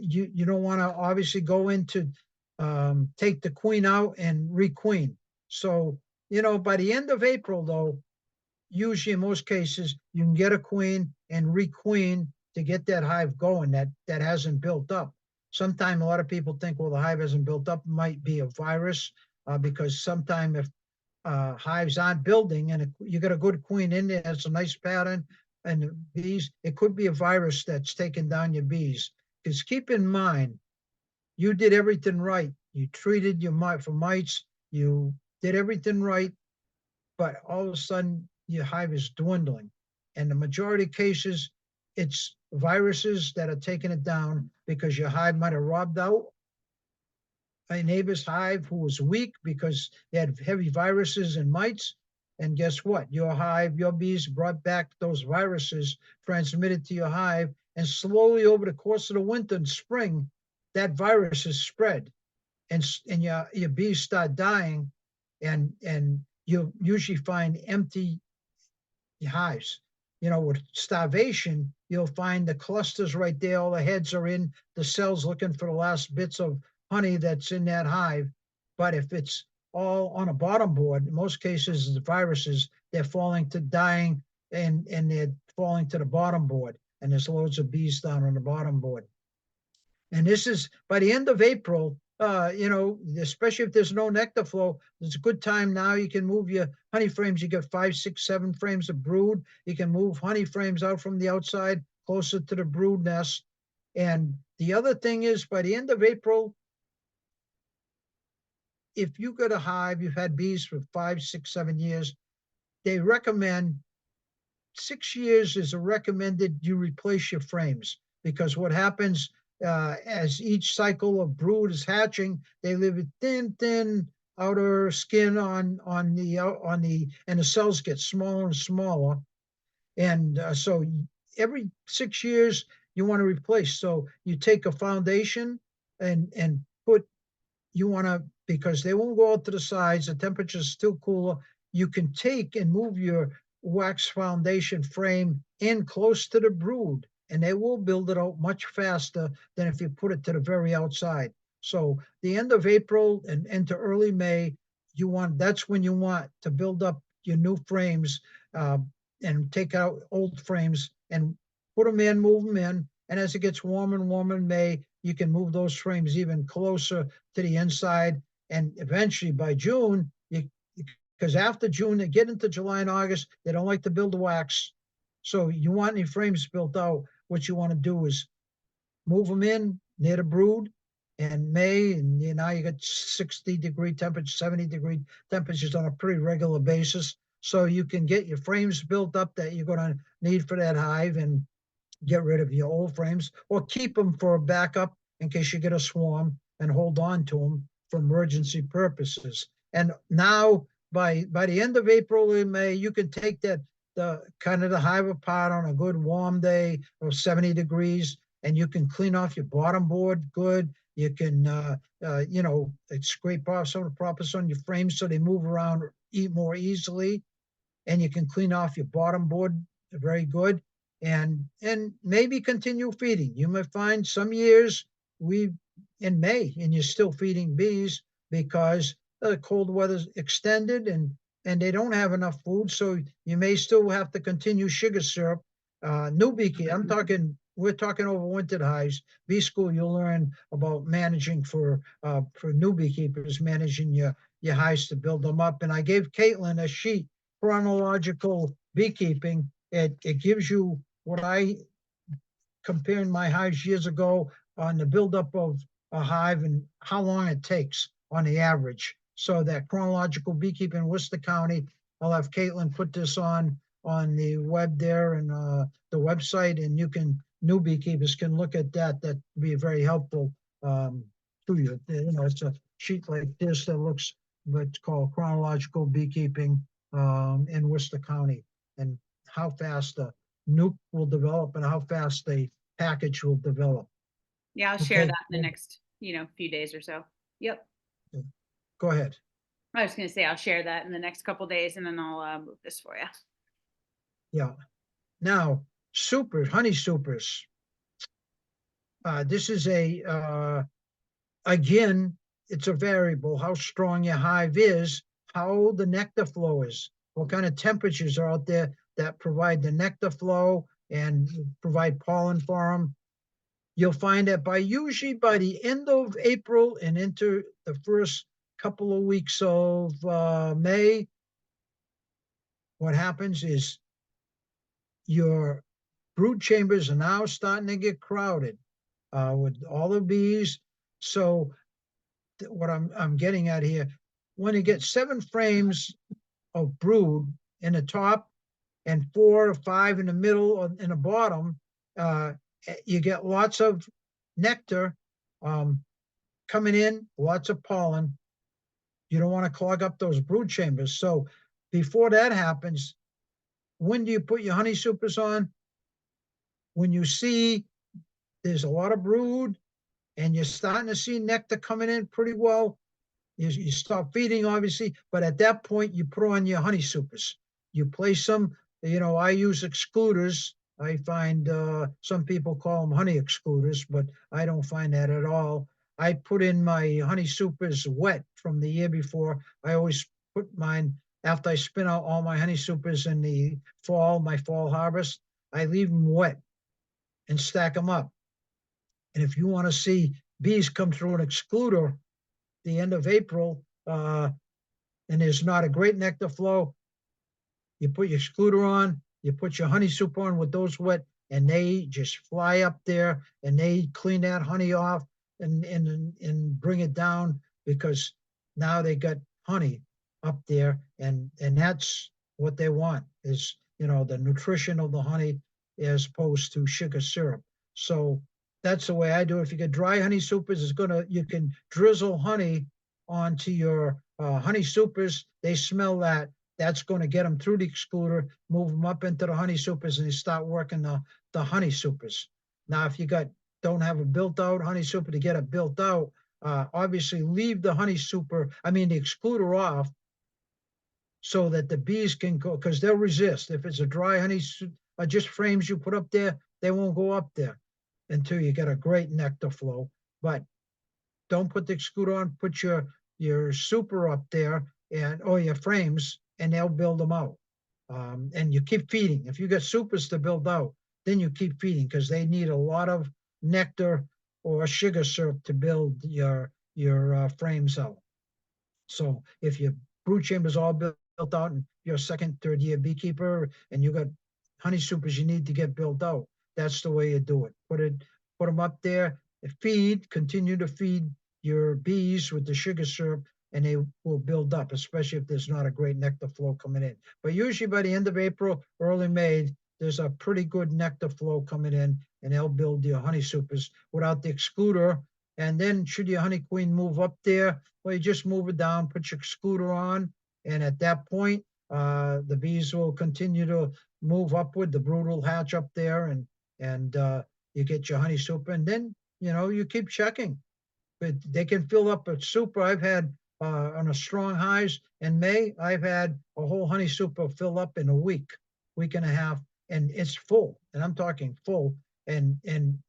you don't want to obviously go into take the queen out and requeen. So, by the end of April, though, usually in most cases, you can get a queen and requeen to get that hive going that hasn't built up. Sometimes a lot of people think, well, the hive hasn't built up, it might be a virus, because sometimes if hives aren't building and you got a good queen in there, it's a nice pattern, and the bees, it could be a virus that's taking down your bees. Because keep in mind, you did everything right. You treated your mite for mites, you did everything right, but all of a sudden your hive is dwindling. And the majority of cases, it's viruses that are taking it down because your hive might have robbed out a neighbor's hive who was weak because they had heavy viruses and mites. And guess what? Your hive, your bees brought back those viruses, transmitted to your hive, and slowly over the course of the winter and spring, that virus is spread, and your bees start dying, and you usually find empty hives. With starvation, you'll find the clusters right there. All the heads are in the cells looking for the last bits of honey that's in that hive. But if it's all on a bottom board, in most cases, the viruses, they're falling to dying, and they're falling to the bottom board. And there's loads of bees down on the bottom board. And this is by the end of April, especially if there's no nectar flow, it's a good time now. You can move your honey frames. You get 5, 6, 7 frames of brood. You can move honey frames out from the outside closer to the brood nest. And the other thing is, by the end of April, if you got a hive, you've had bees for 5, 6, 7 years, they recommend 6 years is a recommended you replace your frames, because what happens as each cycle of brood is hatching, they leave a thin outer skin and the cells get smaller and smaller, and so every 6 years you want to replace. So you take a foundation and put you want to, because they won't go out to the sides, the temperature is still cooler. You can take and move your wax foundation frame in close to the brood, and they will build it out much faster than if you put it to the very outside. So the end of April and into early May, that's when you want to build up your new frames, uh, and take out old frames and put them in, move them in. And as it gets warmer and warmer in May, you can move those frames even closer to the inside. And eventually by June, because after June, they get into July and August, they don't like to build wax. So you want any frames built out, what you want to do is move them in near the brood in May, and now you got 60-degree temperature, 70-degree temperatures on a pretty regular basis. So you can get your frames built up that you're going to need for that hive, and get rid of your old frames, or keep them for a backup in case you get a swarm, and hold on to them for emergency purposes. And now by the end of April and May, you can take the kind of the hive apart on a good warm day of 70 degrees, and you can clean off your bottom board good. You can scrape off some of the proppers on your frames so they move around more easily, and you can clean off your bottom board very good, and maybe continue feeding. You might find some years we in May and you're still feeding bees because the cold weather's extended, and they don't have enough food, so you may still have to continue sugar syrup. New beekeeping, we're talking over wintered hives. Bee school, you'll learn about managing for new beekeepers, managing your hives to build them up. And I gave Caitlin a sheet, chronological beekeeping. It gives you what I comparing my hives years ago on the buildup of a hive and how long it takes on the average. So that chronological beekeeping in Worcester County, I'll have Caitlin put this on the web there, and the website, and new beekeepers can look at that. That'd be very helpful to you. It's a sheet like this that looks what's called chronological beekeeping in Worcester County, and how fast the nuke will develop and how fast the package will develop. Yeah, I'll share that in the next, few days or so. Yep. Go ahead. I was going to say I'll share that in the next couple days, and then I'll move this for you. Yeah. Now, honey supers. This is again, it's a variable. How strong your hive is, how the nectar flow is, what kind of temperatures are out there that provide the nectar flow and provide pollen for them. You'll find that usually by the end of April and into the first couple of weeks of May, what happens is your brood chambers are now starting to get crowded with all the bees. So what I'm getting at here, when you get 7 frames of brood in the top and 4 or 5 in the middle or in the bottom, you get lots of nectar coming in, lots of pollen. You don't want to clog up those brood chambers. So before that happens, when do you put your honey supers on? When you see there's a lot of brood and you're starting to see nectar coming in pretty well, you stop feeding, obviously, but at that point, you put on your honey supers. You place them, I use excluders. I find some people call them honey excluders, but I don't find that at all. I put in my honey supers wet from the year before. I always put mine, after I spin out all my honey supers in the fall, my fall harvest, I leave them wet and stack them up. And if you want to see bees come through an excluder the end of April, and there's not a great nectar flow, you put your excluder on, you put your honey soup on with those wet, and they just fly up there and they clean that honey off and bring it down, because now they got honey up there, and that's what they want is, the nutrition of the honey as opposed to sugar syrup. So that's the way I do it. If you get dry honey supers, you can drizzle honey onto your honey supers. They smell that. That's going to get them through the excluder, move them up into the honey supers, and they start working the honey supers. Now, if you don't have a built out honey super, to get it built out, obviously leave the the excluder off so that the bees can go, because they'll resist. If it's a dry honey or just frames you put up there, they won't go up there until you get a great nectar flow. But don't put the excluder on, put your super up there or your frames, and they'll build them out. And you keep feeding. If you get supers to build out, then you keep feeding because they need a lot of nectar or sugar syrup to build your frames out. So if your brood chamber's all built out and you're a second, third year beekeeper and you got honey supers you need to get built out, that's the way you do it. Put them up there, continue to feed your bees with the sugar syrup, and they will build up, especially if there's not a great nectar flow coming in. But usually by the end of April, early May, there's a pretty good nectar flow coming in, and they'll build your honey supers without the excluder. And then should your honey queen move up there, well, you just move it down, put your excluder on, and at that point, the bees will continue to move upward. The brood will hatch up there, and you get your honey super, and then you keep checking. But they can fill up a super. I've had on a strong highs in May, I've had a whole honey super fill up in a week and a half, and it's full. And I'm talking full. And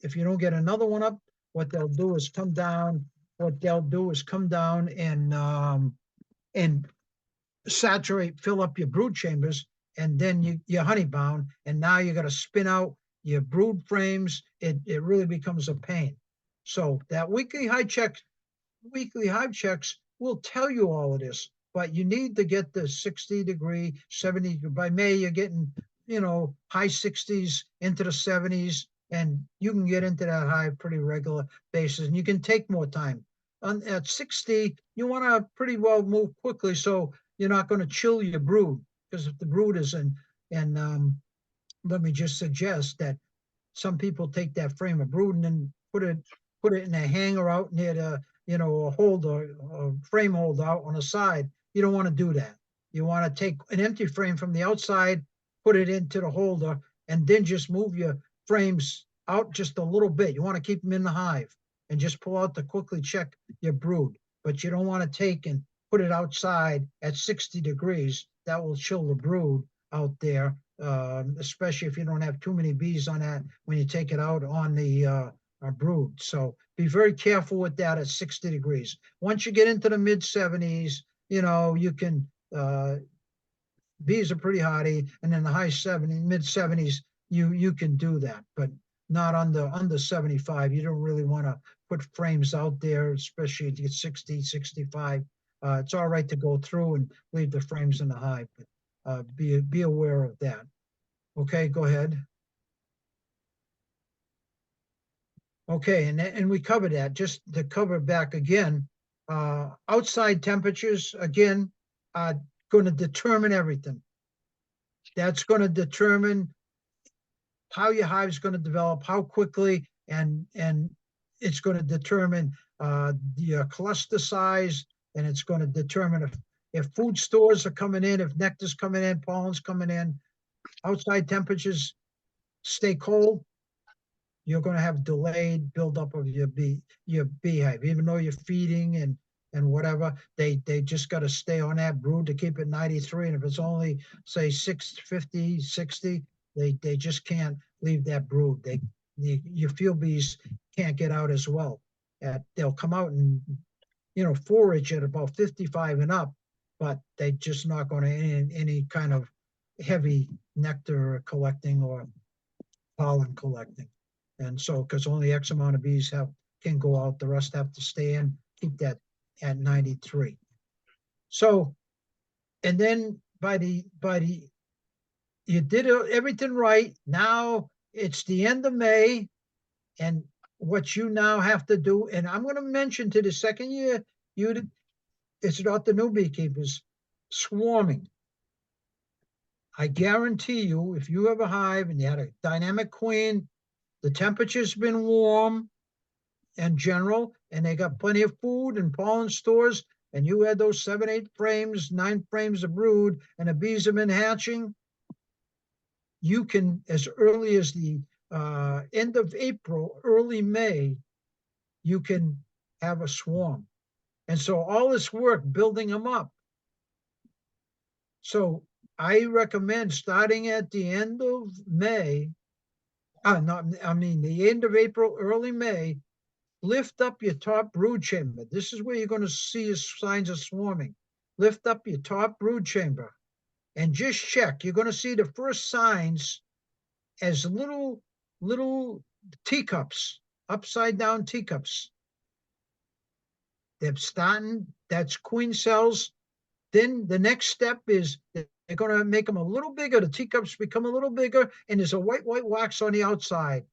if you don't get another one up, what they'll do is come down. What they'll do is come down and saturate, fill up your brood chambers, and then you're honey bound. And now you got to spin out your brood frames. It really becomes a pain. So that weekly hive checks will tell you all of this, but you need to get the 60-degree, 70. By May, you're getting, high 60s into the 70s, and you can get into that hive pretty regular basis, and you can take more time. At 60, you want to pretty well move quickly, so you're not going to chill your brood, because if the brood is let me just suggest that some people take that frame of brood and then put it in a hanger out near the, a frame holder out on the side. You don't want to do that. You want to take an empty frame from the outside, put it into the holder, and then just move your frames out just a little bit. You want to keep them in the hive and just pull out to quickly check your brood. But you don't want to take and put it outside at 60 degrees. That will chill the brood out there, especially if you don't have too many bees on that when you take it out on the brood. So be very careful with that at 60 degrees. Once you get into the mid 70s, you can, bees are pretty hardy, and in the high 70s, mid 70s, you can do that, but not under 75. You don't really want to put frames out there, especially if you get 60, 65. It's all right to go through and leave the frames in the hive, but be aware of that. Okay, go ahead. Okay, and we covered that. Just to cover back again, outside temperatures, again, are going to determine everything. That's going to determine how your hive is going to develop, how quickly, and it's going to determine your cluster size, and it's going to determine if food stores are coming in, if nectar's coming in, pollen's coming in. Outside temperatures stay cold, you're going to have delayed buildup of your beehive, even though you're feeding and whatever. They just got to stay on that brood to keep it 93, and if it's only say 50, 60, they just can't leave that brood. Your field bees can't get out as well. They'll come out and forage at about 55 and up, but they just not going to any kind of heavy nectar collecting or pollen collecting. And so, because only X amount of bees can go out, the rest have to stay in, keep that at 93. So, and then you did everything right. Now it's the end of May, and what you now have to do, and I'm going to mention to the second year, it's not the new beekeepers, swarming. I guarantee you, if you have a hive and you had a dynamic queen, the temperature's been warm in general, and they got plenty of food and pollen stores, and you had those 7, 8 frames, 9 frames of brood, and the bees have been hatching, you can, as early as the end of April, early May, you can have a swarm. And so all this work building them up. So I recommend starting at the end of May, the end of April, early May, lift up your top brood chamber. This is where you're going to see signs of swarming. Lift up your top brood chamber and just check. You're going to see the first signs as little teacups, upside down teacups. They're starting, that's queen cells. Then the next step is they're going to make them a little bigger. The teacups become a little bigger, and there's a white wax on the outside.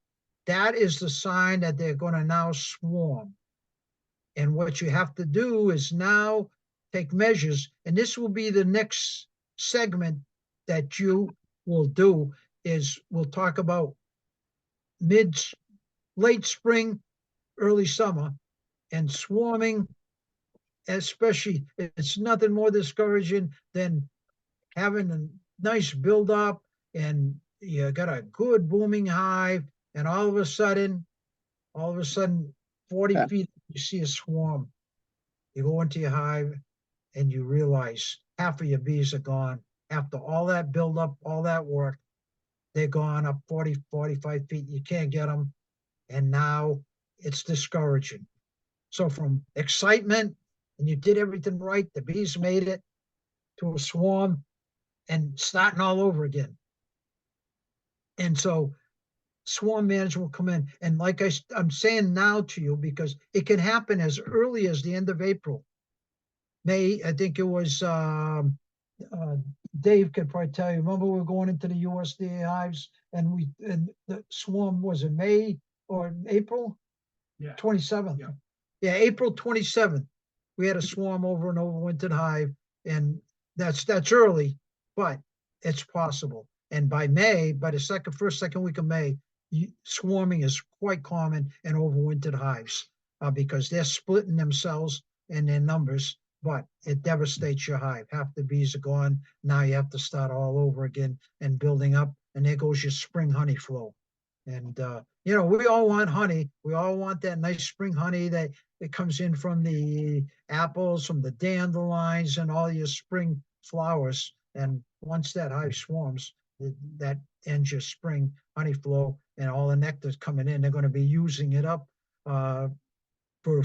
That is the sign that they're going to now swarm. And what you have to do is now take measures, and this will be the next segment that you will do, is we'll talk about late spring, early summer, and swarming. Especially, it's nothing more discouraging than having a nice build-up and you got a good booming hive, and all of a sudden, 40 feet, you see a swarm. You go into your hive and you realize half of your bees are gone. After all that build-up, all that work, they're gone up 40, 45 feet. You can't get them. And now it's discouraging. So from excitement, and you did everything right, the bees made it, to a swarm, and starting all over again. And so swarm management will come in. And like I'm saying now to you, because it can happen as early as the end of April. May, I think it was, Dave could probably tell you, remember we were going into the USDA hives and the swarm was in May or April? Yeah. 27th. Yeah. Yeah, April 27th. We had a swarm over an overwintered hive, and that's early, but it's possible. And by May, by the first, second week of May, swarming is quite common in overwintered hives because they're splitting themselves in their numbers, but it devastates your hive. Half the bees are gone. Now you have to start all over again and building up, and there goes your spring honey flow. And, we all want honey. We all want that nice spring honey that comes in from the apples, from the dandelions, and all your spring flowers. And once that hive swarms, that ends your spring honey flow, and all the nectar's coming in. They're going to be using it up for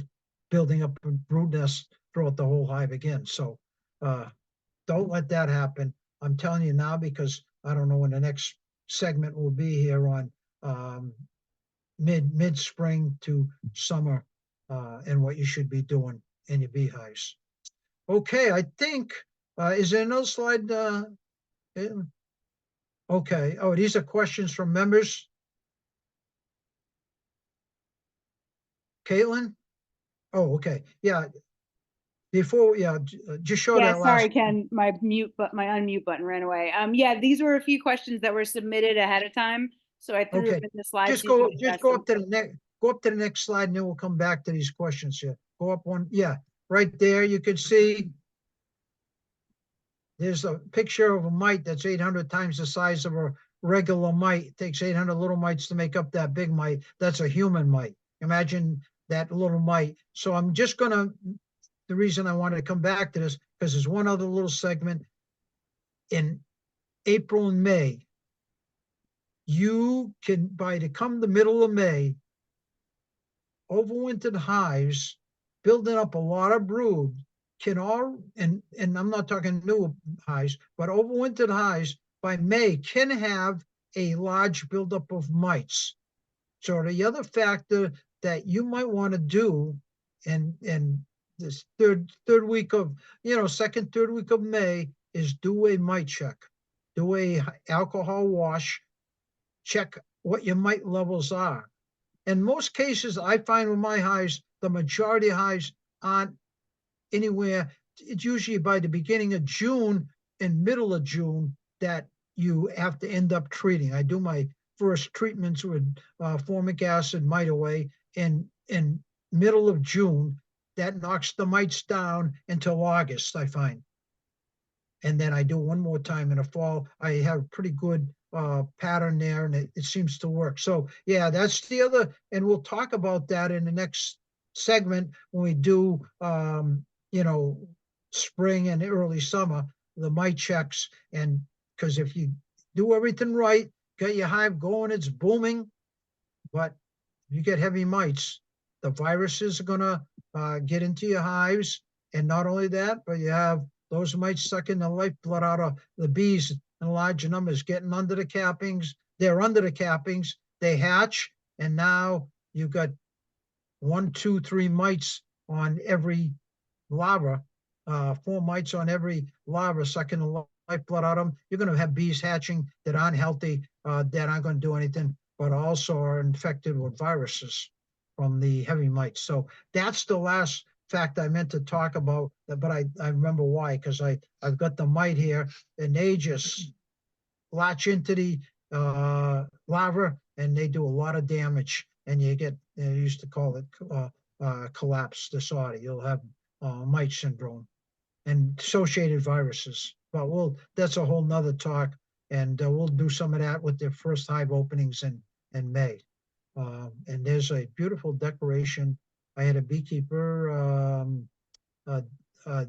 building up a brood nest throughout the whole hive again. So don't let that happen. I'm telling you now because I don't know when the next segment will be here on mid-spring to summer and what you should be doing in your beehives. Okay, I think, is there another slide? Okay, oh, these are questions from members. Caitlin? Oh, okay, yeah. Before, just show that last. Sorry, Ken, my unmute button ran away. Yeah, these were a few questions that were submitted ahead of time. So I threw them in the slides. Just go up to the next slide, and then we'll come back to these questions here. Go up one, yeah, right there. You can see there's a picture of a mite that's 800 times the size of a regular mite. It takes 800 little mites to make up that big mite. That's a human mite. Imagine that little mite. So I'm just gonna. The reason I wanted to come back to this because there's one other little segment in April and May. You can, by the middle of May, overwintered hives building up a lot of brood can all, and I'm not talking new hives, but overwintered hives by May can have a large buildup of mites. So the other factor that you might want to do in this third week of, second, third week of May is do a mite check, do a alcohol wash, check what your mite levels are. In most cases, I find with my hives, the majority of hives aren't anywhere it's usually by the beginning of June and middle of June that you have to end up treating. I do my first treatments with formic acid, mite away in middle of June. That knocks the mites down until August, I find. And then I do one more time in the fall. I have pretty good pattern there, and it seems to work. So yeah, that's the other, and we'll talk about that in the next segment when we do, you know, spring and early summer, the mite checks. And because if you do everything right, got your hive going, it's booming, but you get heavy mites, the viruses are gonna get into your hives. And not only that, but you have those mites sucking the lifeblood out of the bees in large numbers, getting under the cappings. They're under the cappings, they hatch, and now you've got 1, 2, 3 mites on every larva, 4 mites on every larva sucking the lifeblood out of them. You're going to have bees hatching that aren't healthy, that aren't going to do anything, but also are infected with viruses from the heavy mites. So that's the last fact I meant to talk about, but I remember why, because I've got the mite here, and they just latch into the larva, and they do a lot of damage, and you get, they used to call it collapse disorder. You'll have mite syndrome and associated viruses. But that's a whole nother talk, and we'll do some of that with the first hive openings in May. And there's a beautiful decoration. I had a beekeeper uh, uh,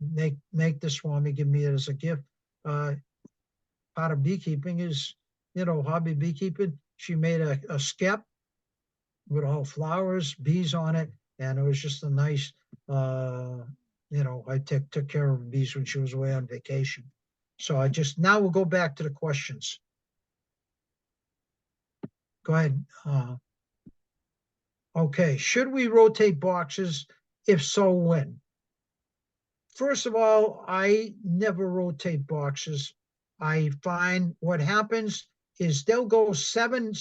make this for me, give me it as a gift. Part of beekeeping is, hobby beekeeping. She made a skep with all flowers, bees on it, and it was just a nice, I took care of bees when she was away on vacation. So now we'll go back to the questions. Go ahead. Okay, should we rotate boxes? If so, when? First of all, I never rotate boxes. I find what happens is they'll go 6,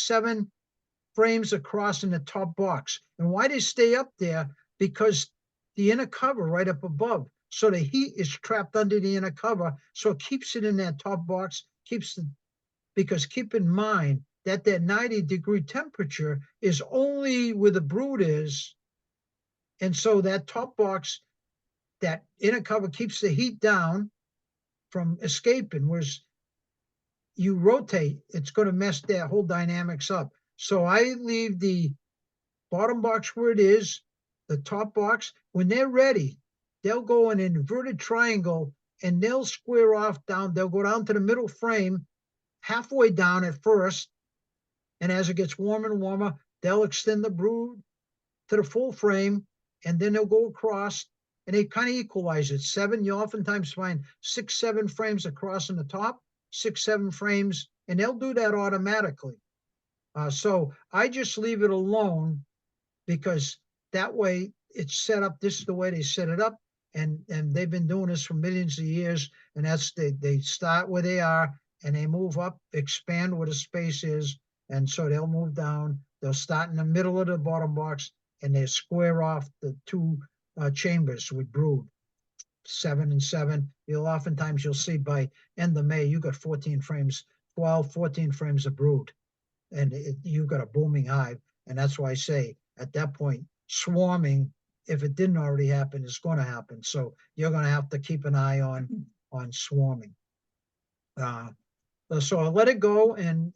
7 frames across in the top box. And why they stay up there? Because the inner cover right up above. So the heat is trapped under the inner cover. So it keeps it in that top box, because keep in mind that 90-degree temperature is only where the brood is. And so that top box, that inner cover keeps the heat down from escaping, whereas you rotate, it's going to mess that whole dynamics up. So I leave the bottom box where it is, the top box. When they're ready, they'll go in an inverted triangle and they'll square off down. They'll go down to the middle frame, halfway down at first. And as it gets warmer and warmer, they'll extend the brood to the full frame, and then they'll go across, and they kind of equalize it. 7, you oftentimes find 6, 7 frames across in the top, 6, 7 frames, and they'll do that automatically. So I just leave it alone, because that way it's set up. This is the way they set it up, and they've been doing this for millions of years. And that's they start where they are and they move up, expand where the space is, and so they'll move down. They'll start in the middle of the bottom box, and they square off the 2 chambers with brood, 7 and 7. Oftentimes you'll see by end of May you got 14 frames, 12, 14 frames of brood, and you've got a booming hive. And that's why I say at that point, swarming, if it didn't already happen, is going to happen. So you're going to have to keep an eye on swarming. So I'll let it go and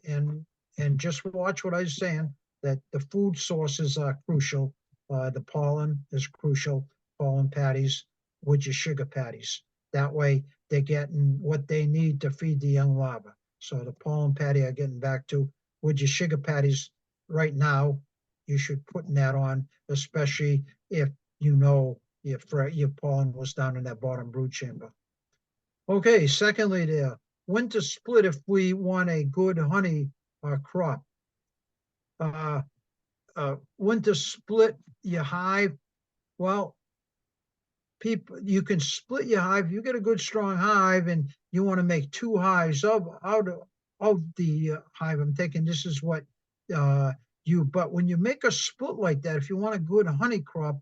just watch what I was saying, that the food sources are crucial. The pollen is crucial, pollen patties, with your sugar patties. That way they're getting what they need to feed the young larva. So the pollen patty I'm getting back to, with your sugar patties right now, you should put that on, especially if your pollen was down in that bottom brood chamber. Okay, secondly there, when to split if we want a good honey crop. When to split your hive? Well, you can split your hive. You get a good strong hive and you want to make 2 hives out of the hive. I'm thinking this is what but when you make a split like that, if you want a good honey crop,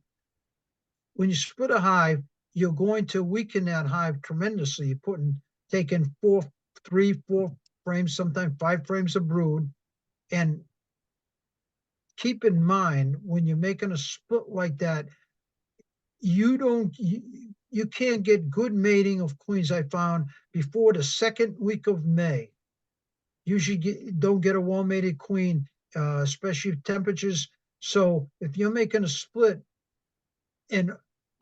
when you split a hive, you're going to weaken that hive tremendously. You're taking 4 frames, sometimes 5 frames of brood. And keep in mind, when you're making a split like that, you can't get good mating of queens, I found, before the second week of May. Usually don't get a well-mated queen, especially temperatures. So if you're making a split, and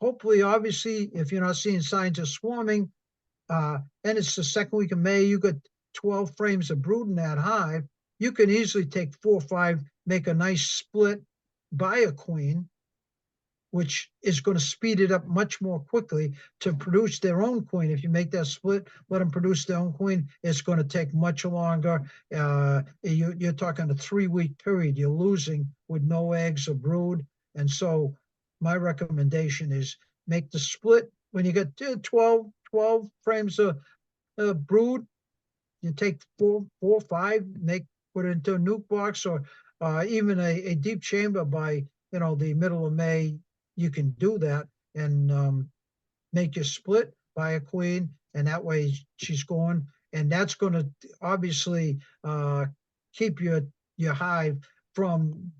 hopefully, obviously, if you're not seeing signs of swarming, and it's the second week of May, you got 12 frames of brood in that hive, you can easily take 4 or 5, make a nice split, buy a queen, which is going to speed it up much more quickly to produce their own queen. If you make that split, let them produce their own queen, it's going to take much longer. You're talking a 3-week period you're losing with no eggs or brood. And so my recommendation is make the split when you get 12 frames of brood. You take 4 or 5, put it into a nuke box, or even a deep chamber by the middle of May. You can do that and make your split, buy a queen, and that way she's going. And that's going to obviously keep your hive from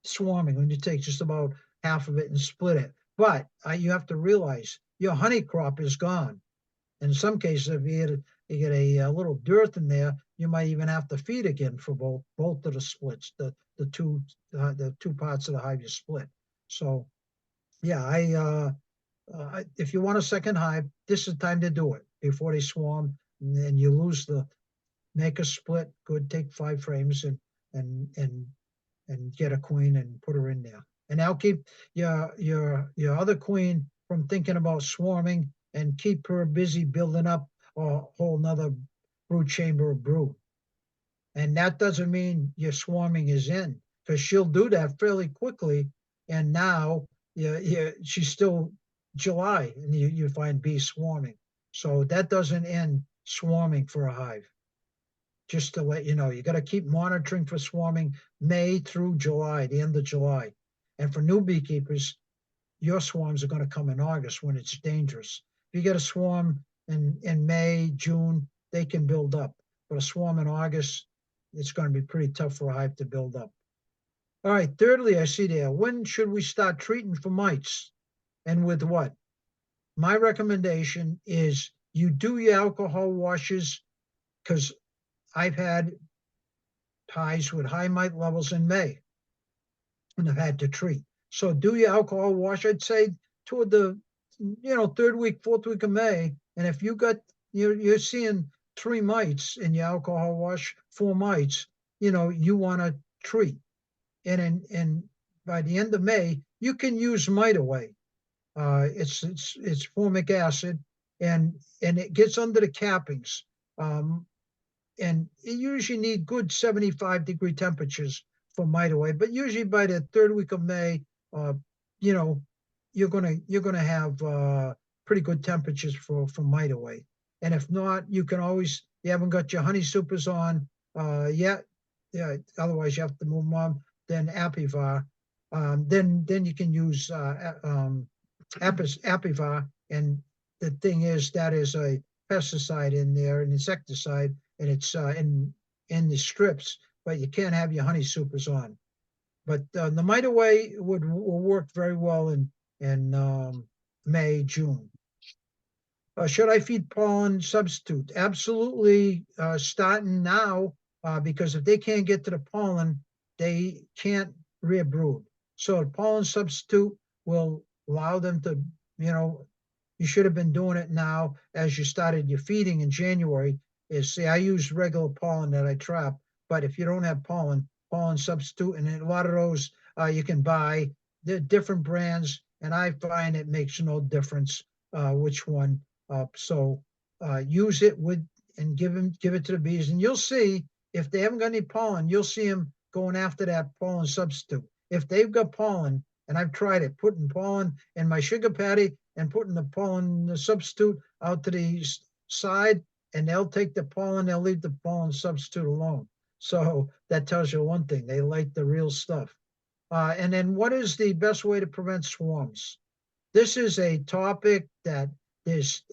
swarming when you take just about half of it and split it. But you have to realize your honey crop is gone. In some cases, if you get a little dearth in there, you might even have to feed again for both of the splits, the two parts of the hive you split. So yeah, if you want a second hive, this is the time to do it before they swarm, and you make a split. Good, take 5 frames and and get a queen and put her in there, and that'll keep your other queen from thinking about swarming, and keep her busy building up a whole nother brood chamber of brood. And that doesn't mean your swarming is in, because she'll do that fairly quickly. And now she's still July, and you find bees swarming. So that doesn't end swarming for a hive. Just to let you know, you got to keep monitoring for swarming May through July, the end of July. And for new beekeepers, your swarms are going to come in August when it's dangerous. If you get a swarm in May, June, they can build up. But a swarm in August, it's going to be pretty tough for a hive to build up. All right, thirdly, I see there, when should we start treating for mites, and with what? My recommendation is you do your alcohol washes, because I've had hives with high mite levels in May and I've had to treat. So do your alcohol wash, I'd say, toward the 3rd week, 4th week of May. And if you're seeing 3 mites in your alcohol wash, 4 mites, you want to treat. And by the end of May, you can use mite away. It's formic acid, and it gets under the cappings. And you usually need good 75-degree temperatures for mite away. But usually by the 3rd week of May, you're gonna have pretty good temperatures for mite away. And if not, you haven't got your honey supers on yet. Yeah, otherwise you have to move them on. Then Apivar. Then you can use Apivar. And the thing is, that is a pesticide in there, an insecticide, and it's in the strips, but you can't have your honey supers on. But the mite away will work very well in May, June. Should I feed pollen substitute? Absolutely, starting now, because if they can't get to the pollen, they can't rear brood. So a pollen substitute will allow them to, you should have been doing it now as you started your feeding in January. I use regular pollen that I trap, but if you don't have pollen substitute, and a lot of those you can buy. They're different brands, and I find it makes no difference which one. So use it and give it to the bees, and you'll see if they haven't got any pollen, you'll see them going after that pollen substitute. If they've got pollen, and I've tried it, putting pollen in my sugar patty and putting the pollen substitute out to the side, and they'll take the pollen, they'll leave the pollen substitute alone. So that tells you one thing, they like the real stuff. And then what is the best way to prevent swarms? this is a topic that is,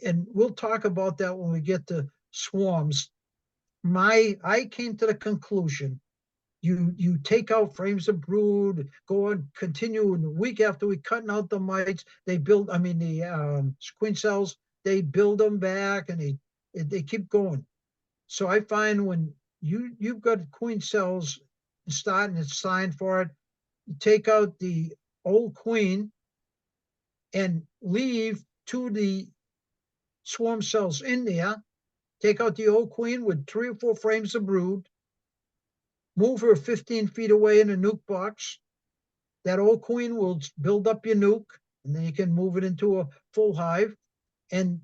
and we'll talk about that when we get to swarms. I came to the conclusion, you take out frames of brood, go and continue week after week, cutting out the mites. They build, I mean, the queen cells, they build them back, and they keep going. So I find when you've got queen cells starting, it's signed for it, you take out the old queen and leave two of the swarm cells in there. Take out the old queen with 3 or 4 frames of brood, move her 15 feet away in a nuke box. That old queen will build up your nuke, and then you can move it into a full hive. And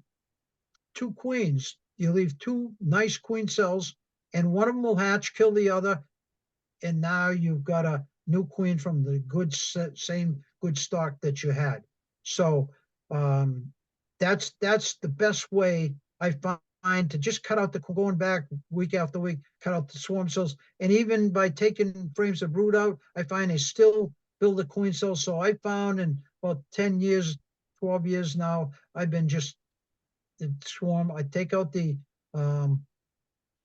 2 queens, you leave 2 nice queen cells, and one of them will hatch, kill the other, and now you've got a new queen from the same good stock that you had. So that's the best way I find to just cut out the, going back week after week, cut out the swarm cells. And even by taking frames of brood out, I find they still build a queen cell. So I found in about 10 years, 12 years now, I've been just the swarm. I take out the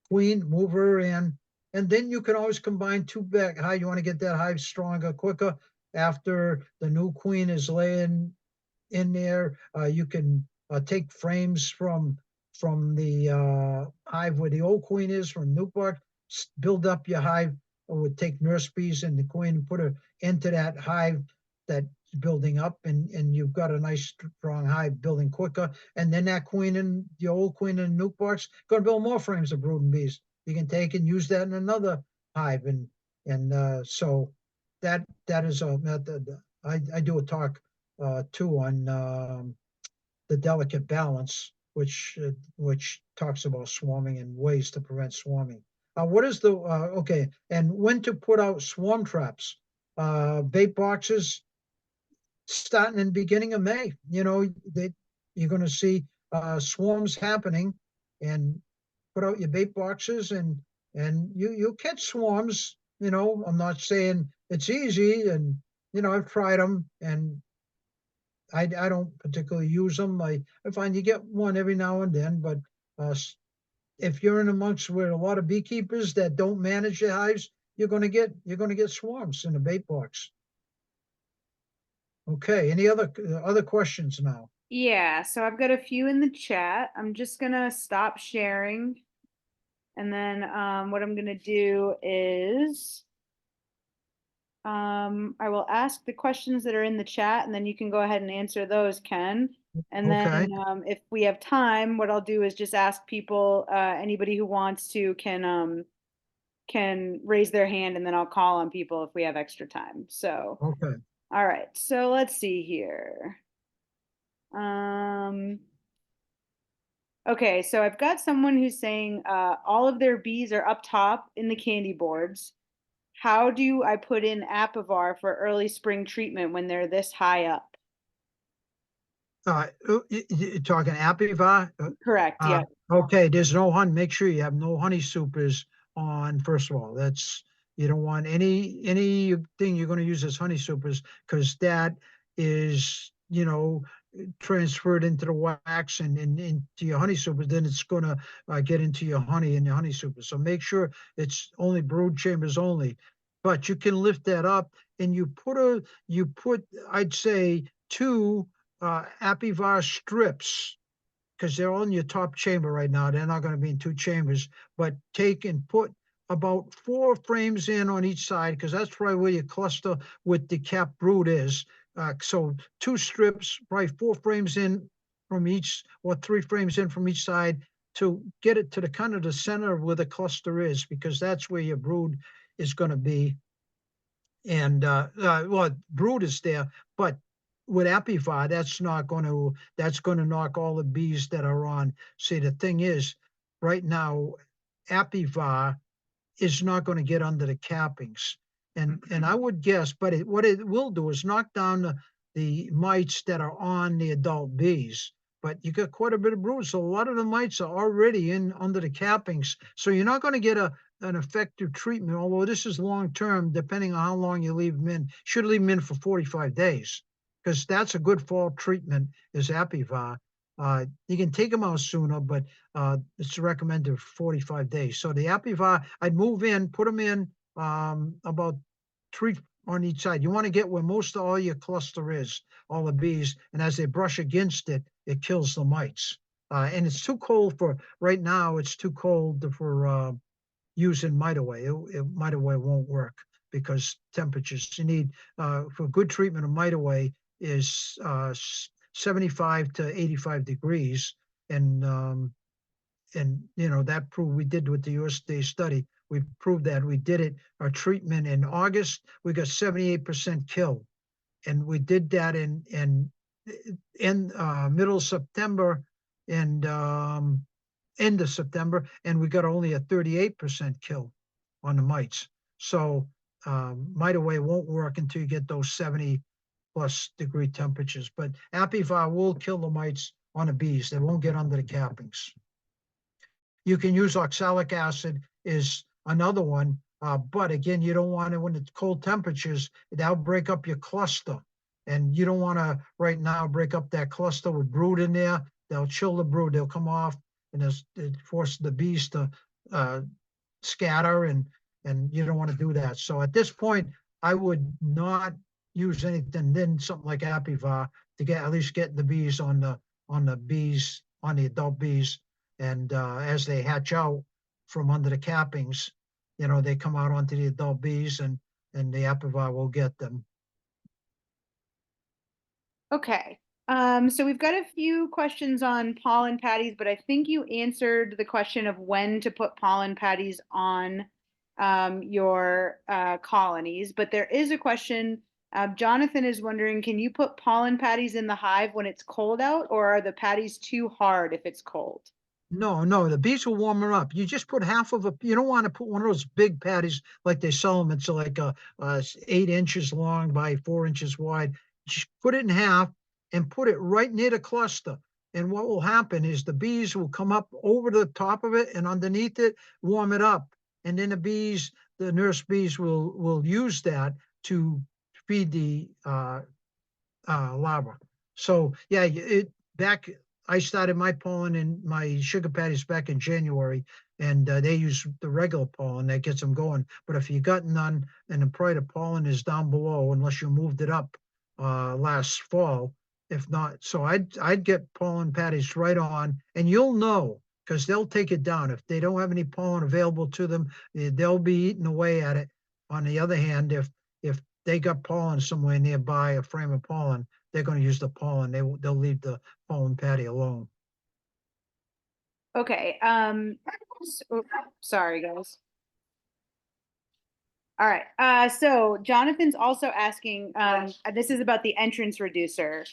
queen, move her in, and then you can always combine 2 back hive. You want to get that hive stronger, quicker. After the new queen is laying in there, you can take frames from the hive where the old queen is, from Newport, build up your hive, or would take nurse bees and the queen and put her into that hive that's building up, and you've got a nice strong hive building quicker. And then that queen and the old queen in the nuke box going to build more frames of brooding bees. You can take and use that in another hive, and so that is a method. I do a talk too on the delicate balance, which talks about swarming and ways to prevent swarming. What is the okay? And when to put out swarm traps? Bait boxes starting in the beginning of May. You know, you're going to see swarms happening, and put out your bait boxes, and you'll catch swarms. You know, I'm not saying it's easy, and I've tried them, and I don't particularly use them. I find you get one every now and then, but if you're in amongst where a lot of beekeepers that don't manage their hives, you're going to get swarms in a bait box. Okay, any other questions now? Yeah, so I've got a few in the chat. I'm just gonna stop sharing. And then what I'm gonna do is I will ask the questions that are in the chat, and then you can go ahead and answer those, Ken. And Okay. then if we have time, what I'll do is just ask people, anybody who wants to can raise their hand, and then I'll call on people if we have extra time. So, Okay. all right. So let's see here. Um, okay, so I've got someone who's saying all of their bees are up top in the candy boards. How do I put in Apivar for early spring treatment when they're this high up? You're talking Apivar? Correct, yeah. Okay, there's no honey. Make sure you have no honey supers on. First of all, that's, you don't want anything you're going to use as honey supers, because that is, transferred into the wax and into your honey super. Then it's going to get into your honey and your honey super. So make sure it's only brood chambers only. But you can lift that up, and you put I'd say 2 Apivar strips, because they're all in your top chamber right now. They're not going to be in 2 chambers, but take and put about 4 frames in on each side, because that's probably where your cluster with the cap brood is. So 2 strips, probably 4 frames in from each, or 3 frames in from each side, to get it to the kind of the center where the cluster is, because that's where your brood is going to be. And well, brood is there, but with Apivar, that's going to knock all the bees that are on. See, the thing is, right now, Apivar is not going to get under the cappings, and I would guess, but what it will do is knock down the mites that are on the adult bees. But you got quite a bit of brood, so a lot of the mites are already in under the cappings. So you're not going to get an effective treatment, although this is long term, depending on how long you leave them in. Should leave them in for 45 days. because that's a good fall treatment is Apivar. You can take them out sooner, but it's recommended 45 days. So the Apivar, I'd move in, put them in about 3 on each side. You want to get where most of all your cluster is, all the bees, and as they brush against it, it kills the mites. And it's too cold for right now. It's too cold for using Mite Away. Mite Away won't work because temperatures you need for good treatment of Mite Away is 75 to 85 degrees, and you know that proved we did with the USDA study. We proved that we did it. Our treatment in August, we got 78% kill, and we did that in middle of September and end of September, and we got only a 38% kill on the mites. So Mite Away won't work until you get those 70+ degree temperatures. But Apivar will kill the mites on the bees. They won't get under the cappings. You can use oxalic acid is another one, but again, you don't want it when it's cold temperatures. That'll break up your cluster, and you don't want to right now break up that cluster with brood in there. They'll chill the brood. They'll come off, and it forces the bees to scatter, and you don't want to do that. So at this point, I would not use anything then something like Apivar to get at least get the bees on the adult bees, and as they hatch out from under the cappings, you know, they come out onto the adult bees, and the Apivar will get them. Okay. So we've got a few questions on pollen patties, but I think you answered the question of when to put pollen patties on your colonies. But there is a question. Jonathan is wondering, can you put pollen patties in the hive when it's cold out, or are the patties too hard if it's cold? No, the bees will warm them up. You just put half of a. You don't want to put one of those big patties like they sell them. It's like 8 inches long by 4 inches wide. Just put it in half and put it right near the cluster. And what will happen is the bees will come up over the top of it and underneath it, warm it up. And then the nurse bees will use that to feed the larva. So yeah, I started my pollen and my sugar patties back in January, and they use the regular pollen that gets them going. But if you got none, and the price of pollen is down below, unless you moved it up last fall. If not, so I'd get pollen patties right on, and you'll know because they'll take it down. If they don't have any pollen available to them, they'll be eating away at it. On the other hand, if they got pollen somewhere nearby, a frame of pollen, they're going to use the pollen. They'll leave the pollen patty alone. Okay. Sorry, guys. All right. So Jonathan's also asking, this is about the entrance reducer.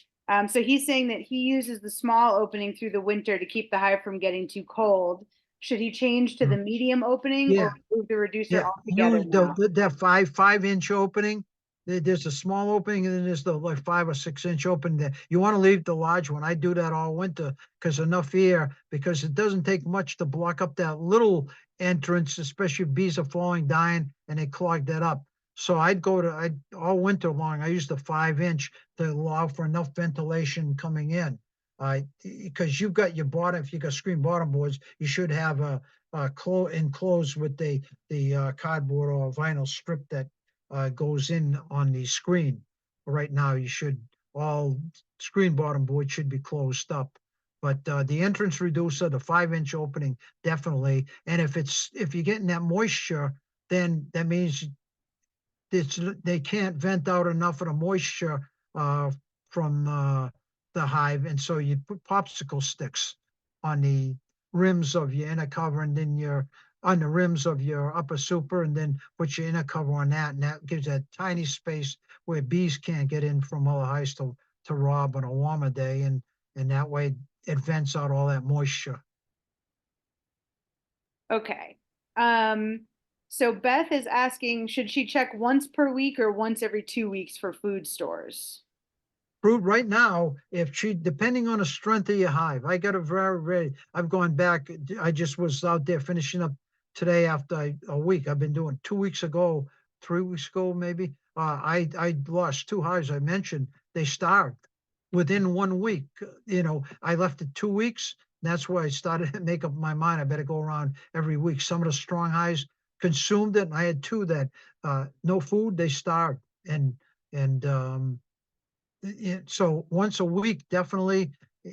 So he's saying that he uses the small opening through the winter to keep the hive from getting too cold. Should he change to the medium opening Yeah. or remove the reducer Yeah, altogether use now? that 5-inch opening. There's a small opening, and then there's the like 5 or 6-inch opening. There, you want to leave the large one. I do that all winter because enough air, because it doesn't take much to block up that little entrance, especially if bees are falling, dying, and they clog that up. So I'd all winter long. I use the 5-inch to allow for enough ventilation coming in. Because you've got your bottom, if you got screen bottom boards, you should have a enclosed with the cardboard or vinyl strip that goes in on the screen. Right now, all screen bottom board should be closed up. But the entrance reducer, the 5-inch opening, definitely. And if you're getting that moisture, then that means they can't vent out enough of the moisture from the hive, and so you put popsicle sticks on the rims of your inner cover, and then on the rims of your upper super, and then put your inner cover on that, and that gives that tiny space where bees can't get in from other hives to rob on a warmer day, and that way it vents out all that moisture. Okay. So Beth is asking, should she check once per week or once every 2 weeks for food stores? Fruit right now, depending on the strength of your hive, I got a I've gone back. I just was out there finishing up today after a week. I've been doing 2 weeks ago, 3 weeks ago, maybe. I lost 2 hives. I mentioned they starved within 1 week. I left it 2 weeks. That's why I started to make up my mind. I better go around every week. Some of the strong hives consumed it, and I had two that no food, they starved, and so once a week, definitely,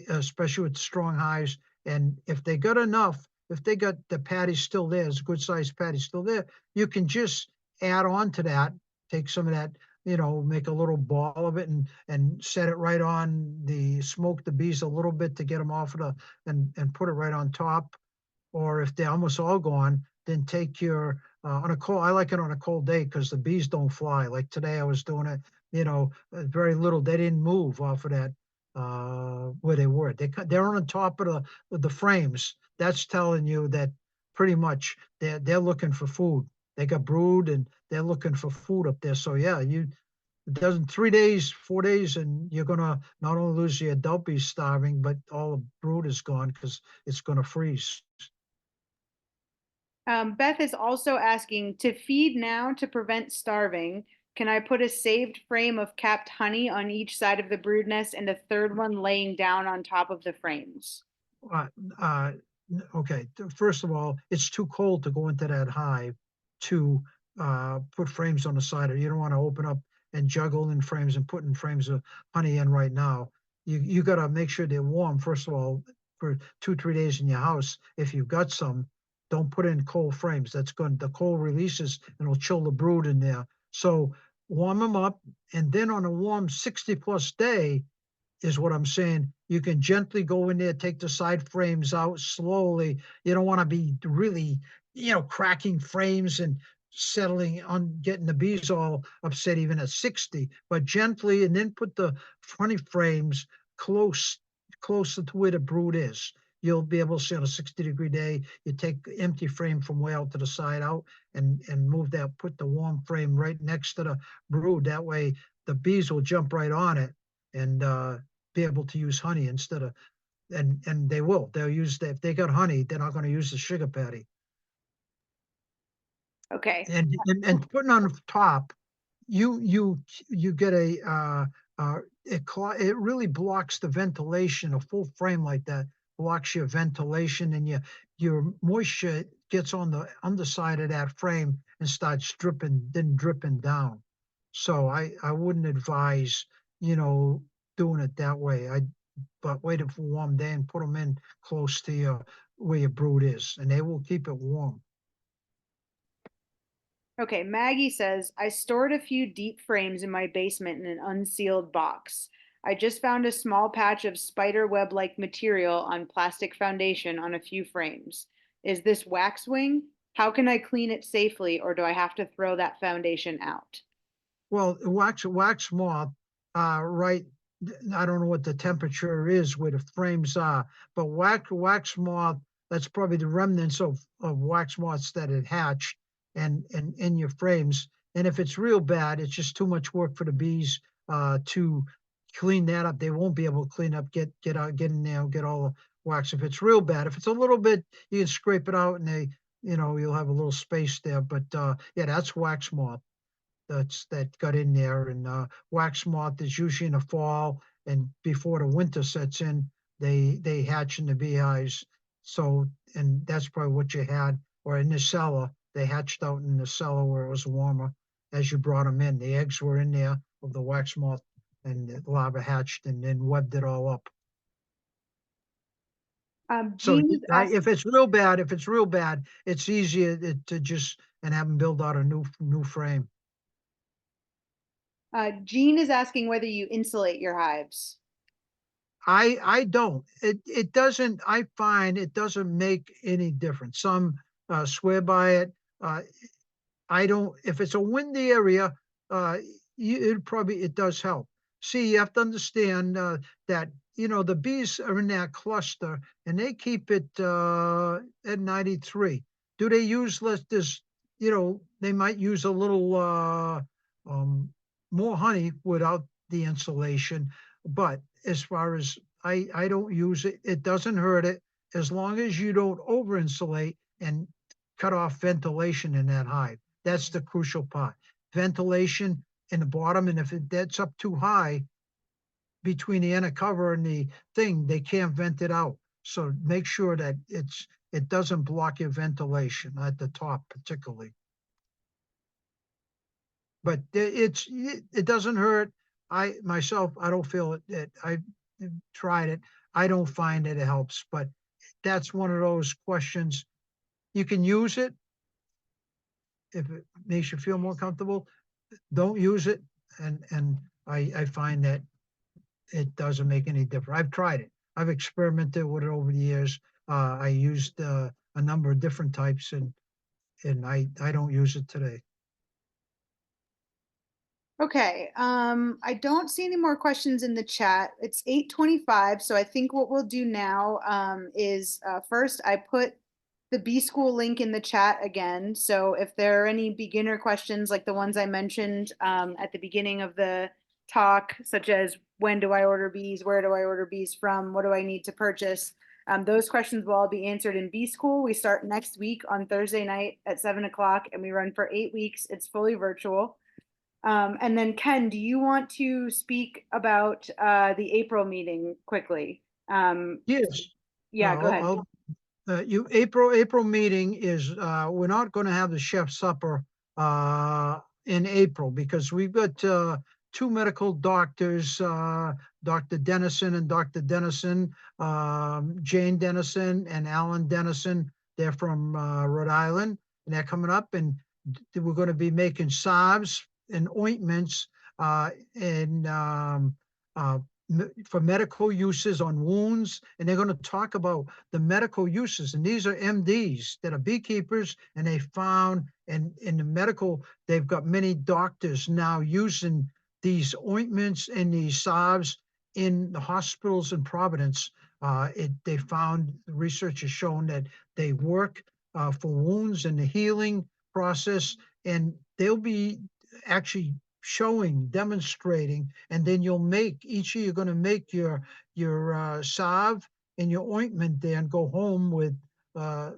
especially with strong hives. And if they got enough, if they got the patty still there, it's a good sized patty still there, you can just add on to that, take some of that, make a little ball of it and set it right on smoke the bees a little bit to get them off of and put it right on top. Or if they're almost all gone, then take your on a cold. I like it on a cold day because the bees don't fly. Like today, I was doing it. Very little. They didn't move off of that where they were. They're on top of the frames. That's telling you that pretty much they're looking for food. They got brood and they're looking for food up there. So yeah, it doesn't 3 days, 4 days, and you're gonna not only lose the adult bees starving, but all the brood is gone because it's gonna freeze. Beth is also asking to feed now to prevent starving. Can I put a saved frame of capped honey on each side of the brood nest and a third one laying down on top of the frames? Uh, uh, okay, first of all, it's too cold to go into that hive to put frames on the side. You don't want to open up and juggle in frames and put in frames of honey in right now. You got to make sure they're warm, first of all, for 2, 3 days in your house. If you've got some, don't put in cold frames. The cold releases and will chill the brood in there. So warm them up, and then on a warm 60 plus day, is what I'm saying. You can gently go in there, take the side frames out slowly. You don't want to be really, cracking frames and settling on getting the bees all upset even at 60, but gently, and then put the funny frames closer to where the brood is. You'll be able to see on a 60-degree day, you take the empty frame from way out to the side out and move that, put the warm frame right next to the brood. That way the bees will jump right on it and be able to use honey instead of, and they'll use that. If they got honey, they're not going to use the sugar patty. Okay. And putting on the top, you get it really blocks the ventilation. A full frame like that blocks your ventilation, and your moisture gets on the underside of that frame and starts dripping down. So I wouldn't advise, doing it that way. But wait for a warm day and put them in close to where your brood is, and they will keep it warm. Okay, Maggie says, I stored a few deep frames in my basement in an unsealed box. I just found a small patch of spider web like material on plastic foundation on a few frames. Is this waxwing? How can I clean it safely, or do I have to throw that foundation out? Well, wax moth, right? I don't know what the temperature is where the frames are, but wax moth. That's probably the remnants of wax moths that had hatched and in your frames. And if it's real bad, it's just too much work for the bees to clean that up. They won't be able to clean up, get out, get in there, get all the wax. If it's real bad, if it's a little bit, you can scrape it out and you'll have a little space there. But yeah, that's wax moth that got in there. And wax moth is usually in the fall and before the winter sets in, they hatch in the beehives. So, and that's probably what you had, or in the cellar. They hatched out in the cellar where it was warmer as you brought them in. The eggs were in there of the wax moth, and the larva hatched and then webbed it all up. So Jean is asking, if it's real bad, it's easier to just and have them build out a new frame. Jean is asking whether you insulate your hives. I don't. It doesn't. I find it doesn't make any difference. Some swear by it. Uh, I don't. If it's a windy area, it does help. See, you have to understand that the bees are in that cluster and they keep it at 93. Do they use less? This, they might use a little um, more honey without the insulation, but as far as I don't use it. It doesn't hurt it as long as you don't over insulate and cut off ventilation in that hive. That's the crucial part. Ventilation, in the bottom, and if that's up too high between the inner cover and the thing, they can't vent it out. So make sure that it doesn't block your ventilation at the top particularly. But it doesn't hurt. I myself, I don't feel it. I tried it. I don't find that it helps, but that's one of those questions. You can use it if it makes you feel more comfortable. Don't use it, and I find that it doesn't make any difference. I've tried it. I've experimented with it over the years. I used a number of different types, and I don't use it today. Okay, I don't see any more questions in the chat. It's 8:25, so I think what we'll do now is first I put the B School link in the chat again. So if there are any beginner questions like the ones I mentioned at the beginning of the talk, such as when do I order bees, where do I order bees from, what do I need to purchase, those questions will all be answered in B School. We start next week on Thursday night at 7 o'clock, and we run for 8 weeks. It's fully virtual. And then Ken, do you want to speak about the April meeting quickly? Yes. Yeah, go ahead. April meeting is, we're not gonna have the chef supper, in April because we've got, two medical doctors, Dr. Dennison and Dr. Dennison, Jane Dennison and Alan Dennison. They're from, Rhode Island, and they're coming up, and we're gonna be making salves and ointments, and, for medical uses on wounds, and they're going to talk about the medical uses. And these are MDs that are beekeepers, and they found, and in the medical, they've got many doctors now using these ointments and these salves in the hospitals in Providence. They found research has shown that they work for wounds and the healing process, and they'll be actually showing, demonstrating, and then you'll make, each of you are going to make your salve and your ointment there and go home with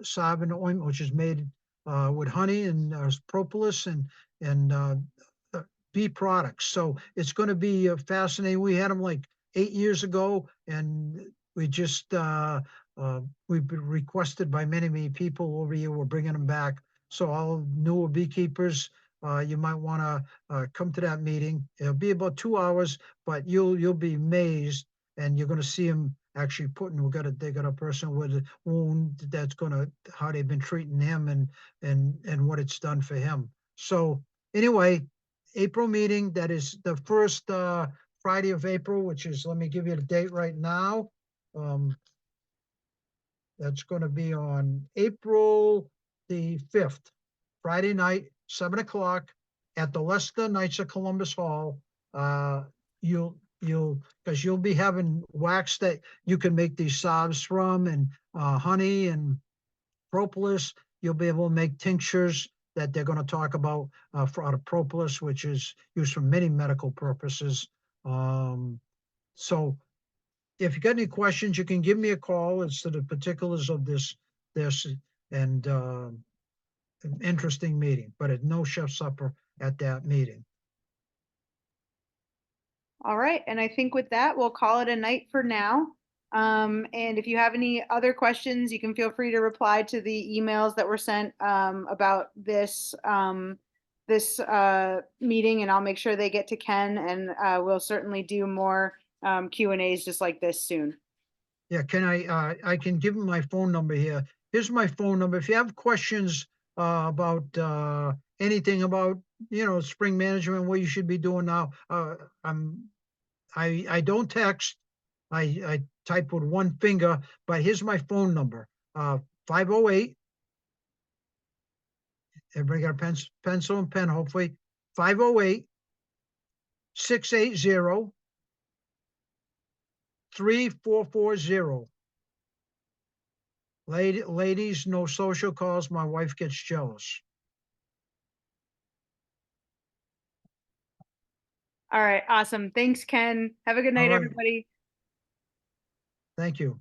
salve and ointment, which is made with honey and propolis and bee products. So it's going to be fascinating. We had them like 8 years ago, and we just we've been requested by many people over here. We're bringing them back. So all newer beekeepers, you might want to come to that meeting. It'll be about 2 hours, but you'll be amazed, and you're going to see them actually putting. They got a person with a wound that's going to, how they've been treating him, and what it's done for him. So anyway, April meeting, that is the first Friday of April, which is, let me give you the date right now. That's going to be on April the 5th, Friday night, 7 o'clock at the Leicester Knights of Columbus Hall. Because you'll be having wax that you can make these salves from, and honey and propolis. You'll be able to make tinctures that they're going to talk about out of propolis, which is used for many medical purposes. So if you got any questions, you can give me a call. It's to the particulars of this, and an interesting meeting, but no chef supper at that meeting. All right, and I think with that, we'll call it a night for now. And if you have any other questions, you can feel free to reply to the emails that were sent about this meeting, and I'll make sure they get to Ken, and we'll certainly do more Q&As just like this soon. Yeah, I can give him my phone number here. Here's my phone number. If you have questions about anything about, spring management, what you should be doing now, I don't text. I type with one finger, but here's my phone number. 508. Everybody got a pencil and pen, hopefully. 508 680 3440. Ladies, no social calls. My wife gets jealous. All right, awesome. Thanks, Ken. Have a good night, All right. everybody. Thank you.